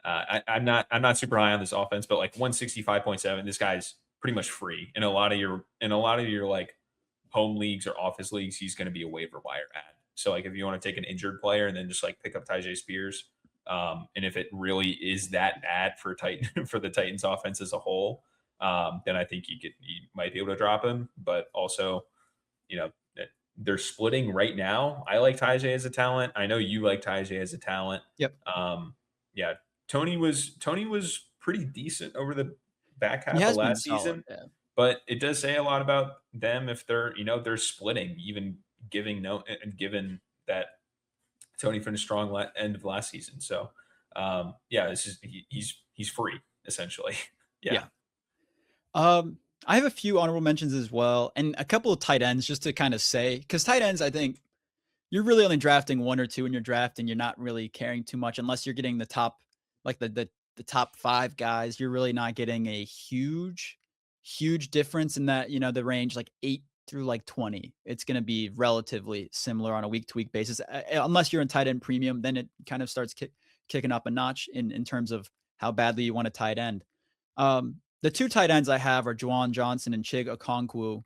I'm not super high on this offense, but like 165.7, this guy's pretty much free in a lot of your like home leagues or office leagues. He's going to be a waiver wire ad. So like if you want to take an injured player and then just like pick up Tyjae Spears, and if it really is that bad for the Titans offense as a whole, then I think you might be able to drop him. But also, they're splitting right now. I like Tyjae as a talent. I know you like Tyjae as a talent. Yep. Yeah. Tony was pretty decent over the back half of last season, but it does say a lot about them if they're splitting, even given that Tony finished strong end of last season. So this is he's free essentially. Yeah. I have a few honorable mentions as well, and a couple of tight ends just to kind of say, because tight ends, I think you're really only drafting 1 or 2 in your draft, and you're not really caring too much unless you're getting the top, like the top 5 guys. You're really not getting a huge difference in that, the range like 8 through like 20. It's going to be relatively similar on a week to week basis, unless you're in tight end premium. Then it kind of starts kicking up a notch in terms of how badly you want a tight end. The 2 tight ends I have are Juwan Johnson and Chig Okonkwo.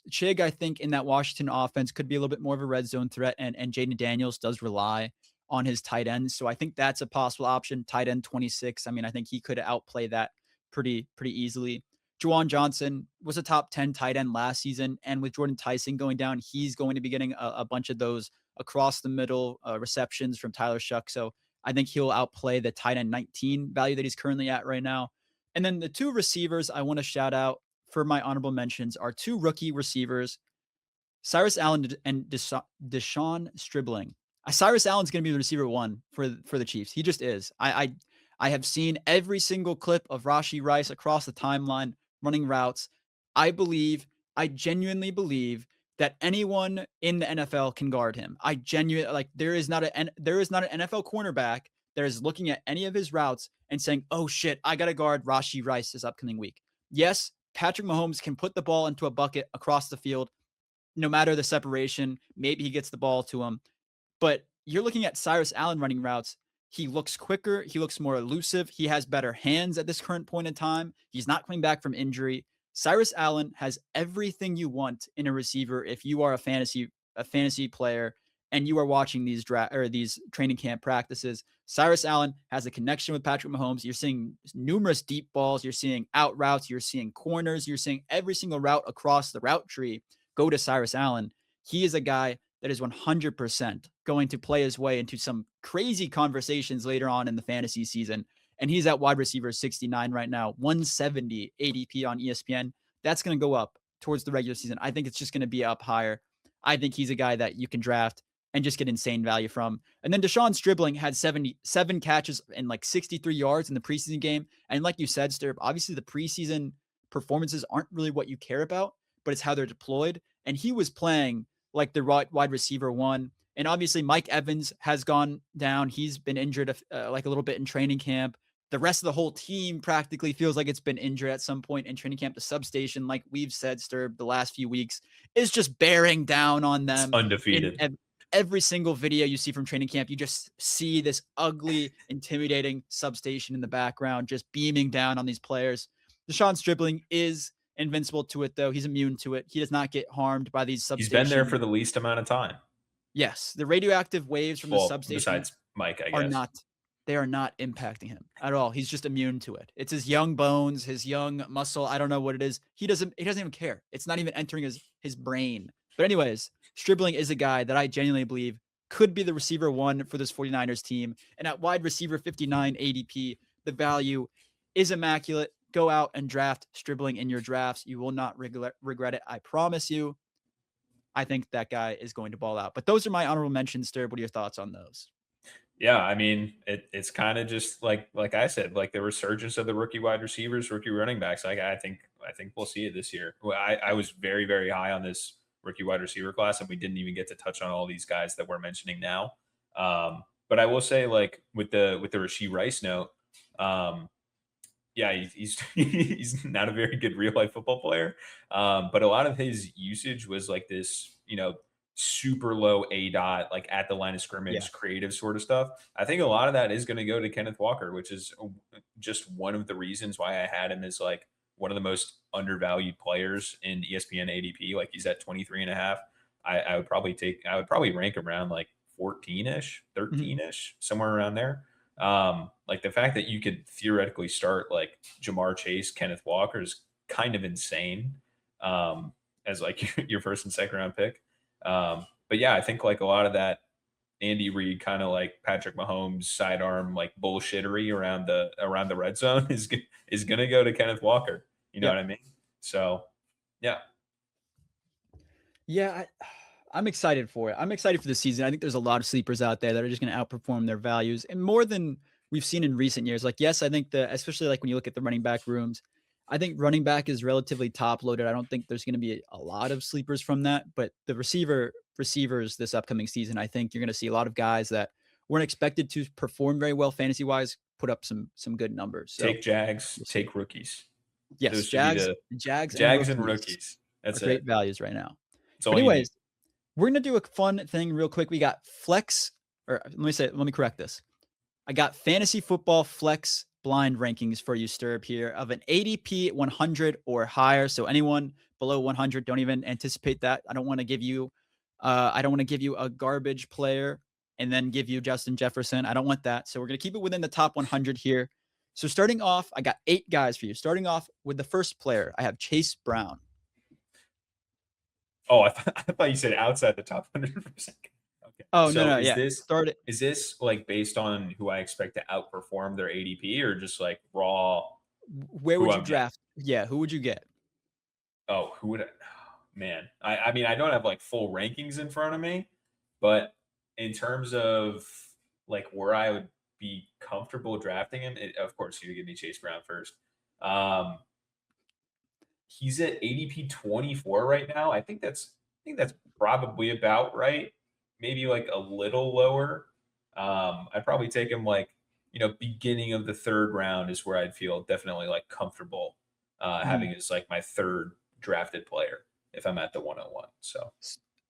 Chig, I think, in that Washington offense could be a little bit more of a red zone threat, and Jaden Daniels does rely on his tight ends. So I think that's a possible option. Tight end 26. I mean, I think he could outplay that pretty easily. Juwan Johnson was a top 10 tight end last season, and with Jordan Tyson going down, he's going to be getting a bunch of those across the middle receptions from Tyler Shuck. So I think he'll outplay the tight end 19 value that he's currently at right now. And then the 2 receivers I want to shout out for my honorable mentions are 2 rookie receivers, Cyrus Allen and Deshaun Stribling. Cyrus Allen's going to be the receiver 1 for the Chiefs. He just is. I have seen every single clip of Rashee Rice across the timeline running routes. I genuinely believe that anyone in the NFL can guard him. There is not an NFL cornerback that is looking at any of his routes and saying, oh shit, I got to guard Rashee Rice this upcoming week. Yes, Patrick Mahomes can put the ball into a bucket across the field, no matter the separation. Maybe he gets the ball to him. But you're looking at Cyrus Allen running routes. He looks quicker. He looks more elusive. He has better hands at this current point in time. He's not coming back from injury. Cyrus Allen has everything you want in a receiver if you are a fantasy player and you are watching these training camp practices. Cyrus Allen has a connection with Patrick Mahomes. You're seeing numerous deep balls. You're seeing out routes. You're seeing corners. You're seeing every single route across the route tree go to Cyrus Allen. He is a guy that is 100% going to play his way into some crazy conversations later on in the fantasy season. And he's at wide receiver 69 right now, 170 ADP on ESPN. That's going to go up towards the regular season. I think it's just going to be up higher. I think he's a guy that you can draft and just get insane value from. And then Deshaun Stribling had 77 catches and like 63 yards in the preseason game. And like you said, Sturb, obviously the preseason performances aren't really what you care about, but it's how they're deployed. And he was playing like the wide receiver one. And obviously, Mike Evans has gone down. He's been injured like a little bit in training camp. The rest of the whole team practically feels like it's been injured at some point in training camp. The substation, like we've said, Sturb, the last few weeks, is just bearing down on them. It's undefeated. In every single video you see from training camp, you just see this ugly, intimidating substation in the background, just beaming down on these players. Deshaun Stribling is invincible to it, though. He's immune to it. He does not get harmed by these substations. He's been there for the least amount of time. Yes, the radioactive waves from the substation besides Mike, I guess. They are not impacting him at all. He's just immune to it. It's his young bones, his young muscle. I don't know what it is. He doesn't even care. It's not even entering his brain. But anyways, Stribling is a guy that I genuinely believe could be the receiver one for this 49ers team. And at wide receiver 59 ADP, the value is immaculate. Go out and draft Stribling in your drafts. You will not regret it. I promise you. I think that guy is going to ball out. But those are my honorable mentions, Sturb. What are your thoughts on those? Yeah, I mean, it's kind of just like I said, like the resurgence of the rookie wide receivers, rookie running backs. Like I think we'll see it this year. Well, I was very, very high on this rookie wide receiver class, and we didn't even get to touch on all these guys that we're mentioning now. But I will say, like with the Rashee Rice note, yeah, he's he's not a very good real life football player, but a lot of his usage was like this, super low ADOT, like at the line of scrimmage, creative sort of stuff. I think a lot of that is going to go to Kenneth Walker, which is just one of the reasons why I had him as like one of the most undervalued players in ESPN ADP. Like he's at 23.5. I would probably rank him around like 14-ish, 13-ish, somewhere around there. Like the fact that you could theoretically start like Jamar Chase, Kenneth Walker is kind of insane, as like your first and second round pick. But yeah, I think like a lot of that Andy Reid kind of like Patrick Mahomes sidearm like bullshittery around the red zone is going to go to Kenneth Walker. You know what I mean? So yeah. Yeah. I'm excited for it. I'm excited for the season. I think there's a lot of sleepers out there that are just going to outperform their values, and more than we've seen in recent years. Like, yes, I think especially like when you look at the running back rooms, I think running back is relatively top loaded. I don't think there's going to be a lot of sleepers from that, but the receivers this upcoming season, I think you're going to see a lot of guys that weren't expected to perform very well fantasy wise, put up some good numbers. So, take Jags, take rookies. Yes, Jags and rookies. That's great values right now. But anyways, we're going to do a fun thing real quick. We got flex, or let me correct this. I got fantasy football flex blind rankings for you, Sturb, here of an ADP 100 or higher. So anyone below 100, don't even anticipate that. I don't want to give you a garbage player and then give you Justin Jefferson. I don't want that. So we're going to keep it within the top 100 here. So starting off, I got 8 guys for you. Starting off with the first player, I have Chase Brown. Oh, I thought you said outside the top 100%. Okay. Oh, so no, Is this like based on who I expect to outperform their ADP, or just like raw? Where would you draft? Yeah, who would you get? Oh, who would? Man, I mean, I don't have like full rankings in front of me, but in terms of like where I would be comfortable drafting him, of course, you would give me Chase Brown first. He's at ADP 24 right now. I think that's probably about right. Maybe like a little lower. I'd probably take him like, beginning of the third round is where I'd feel definitely like comfortable having as like my third drafted player if I'm at the 101.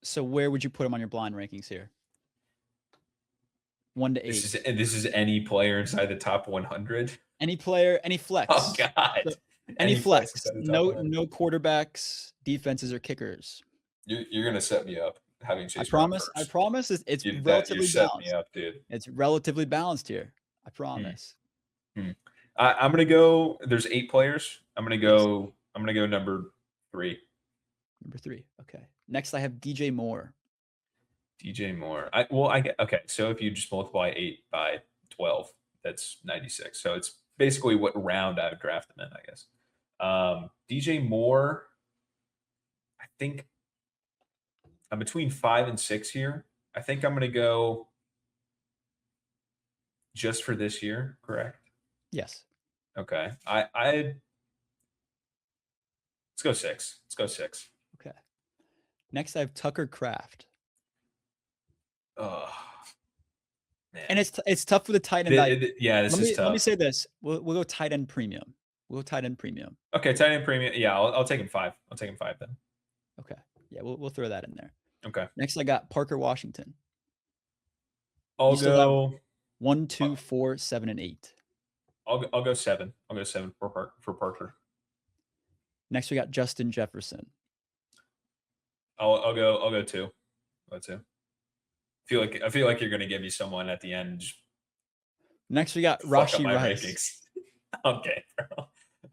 So where would you put him on your blind rankings here? 1 to 8. This is any player inside the top 100. Any player, any flex. Oh God. So, any flex. No quarterbacks, defenses, or kickers. You're gonna set me up having Chase. I promise. It's relatively balanced. Me up, dude. It's relatively balanced here. I promise. I'm gonna go. There's 8 players. I'm gonna go number 3. Number 3. Okay. Next, I have DJ Moore. Okay. So if you just multiply 8 by 12, that's 96. So it's basically what round I would draft him in, I guess. DJ Moore, I think I'm between 5 and 6 here. I think I'm going to go just for this year, correct? Yes. Okay. Let's go 6. Next, I have Tucker Kraft. Oh, man. And it's tough for the tight end value. Yeah, this is tough. Let me say this. We'll go tight end premium. We'll go tight end premium. Okay, tight end premium. Yeah, I'll take him 5. I'll take him 5 then. Okay. Yeah, we'll throw that in there. Okay. Next, I got Parker Washington. I'll go 1, 2, 4, 7, and 8. I'll go 7. I'll go 7 for Parker. Next, we got Justin Jefferson. I'll go 2. I'll go 2. I feel like you're going to give me someone at the end. Next, we got Rashee Rice. Rankings. Okay, bro.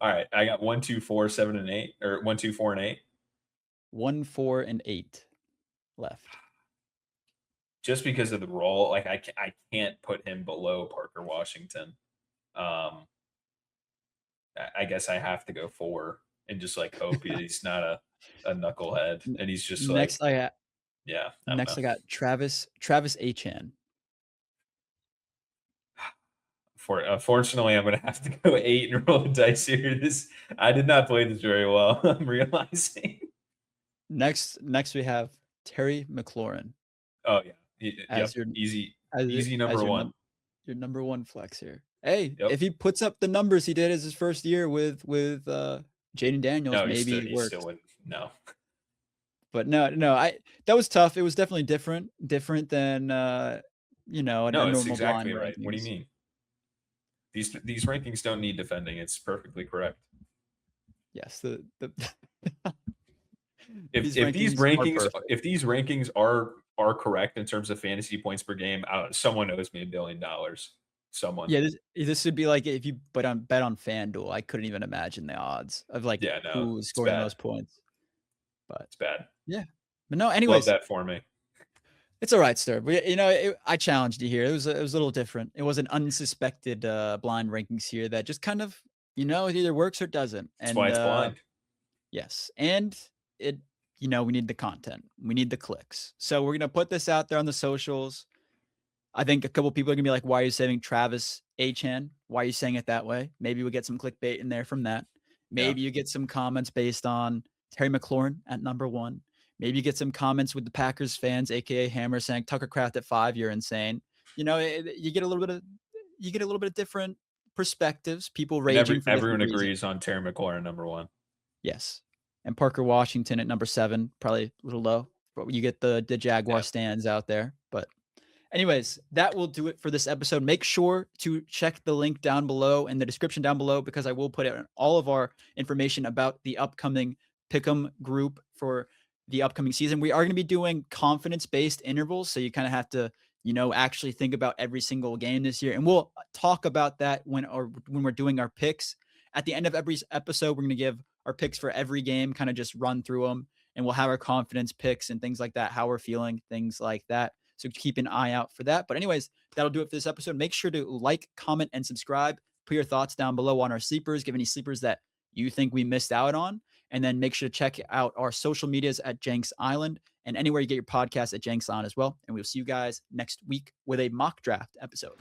All right, I got 1, 2, 4, 7, and 8, or 1, 2, 4, and 8. 1, 4, and 8 left. Just because of the role, like I can't put him below Parker Washington. I guess I have to go 4 and just like hope he's not a knucklehead and he's just like next I got Travis Achan. Unfortunately, I'm going to have to go 8 and roll the dice here. I did not play this very well. I'm realizing. Next we have Terry McLaurin. Oh yeah, easy number 1. Your number 1 flex here. Hey, if he puts up the numbers he did as his first year with Jaden Daniels, maybe it works. No. But no, that was tough. It was definitely different than a normal it's exactly blind right. rankings. What do you mean? These rankings don't need defending. It's perfectly correct. Yes, if these rankings are correct in terms of fantasy points per game, someone owes me $1 billion. Someone. Yeah, this would be like if you bet on FanDuel. I couldn't even imagine the odds of who's scoring the most points. But it's bad. Yeah, but no. Anyways, love that for me. It's all right, Sterb. I challenged you here. It was a little different. It was an unsuspected blind rankings here that just kind of it either works or doesn't. And that's why it's blind. Yes, and it we need the content. We need the clicks. So we're gonna put this out there on the socials. I think a couple people are gonna be like, "Why are you saving Travis Achan? Why are you saying it that way?" Maybe we get some clickbait in there from that. Maybe you get some comments based on Terry McLaurin at number 1. Maybe you get some comments with the Packers fans, aka Hammer, saying Tucker Kraft at 5. You're insane. You get a little bit of different perspectives. People raging. Everyone agrees on Terry McLaurin number 1. Yes, and Parker Washington at number 7, probably a little low. But you get the Jaguar stands out there. But anyways, that will do it for this episode. Make sure to check the link down below in the description down below because I will put it on all of our information about the upcoming Pick'em group for the upcoming season. We are going to be doing confidence-based intervals, so you kind of have to, actually think about every single game this year. And we'll talk about that when we're doing our picks. At the end of every episode, we're going to give our picks for every game, kind of just run through them, and we'll have our confidence picks and things like that, how we're feeling, things like that. So keep an eye out for that. But anyways, that'll do it for this episode. Make sure to like, comment, and subscribe. Put your thoughts down below on our sleepers. Give any sleepers that you think we missed out on. And then make sure to check out our social medias at Jenks Island and anywhere you get your podcast at Jenks Island as well. And we'll see you guys next week with a mock draft episode.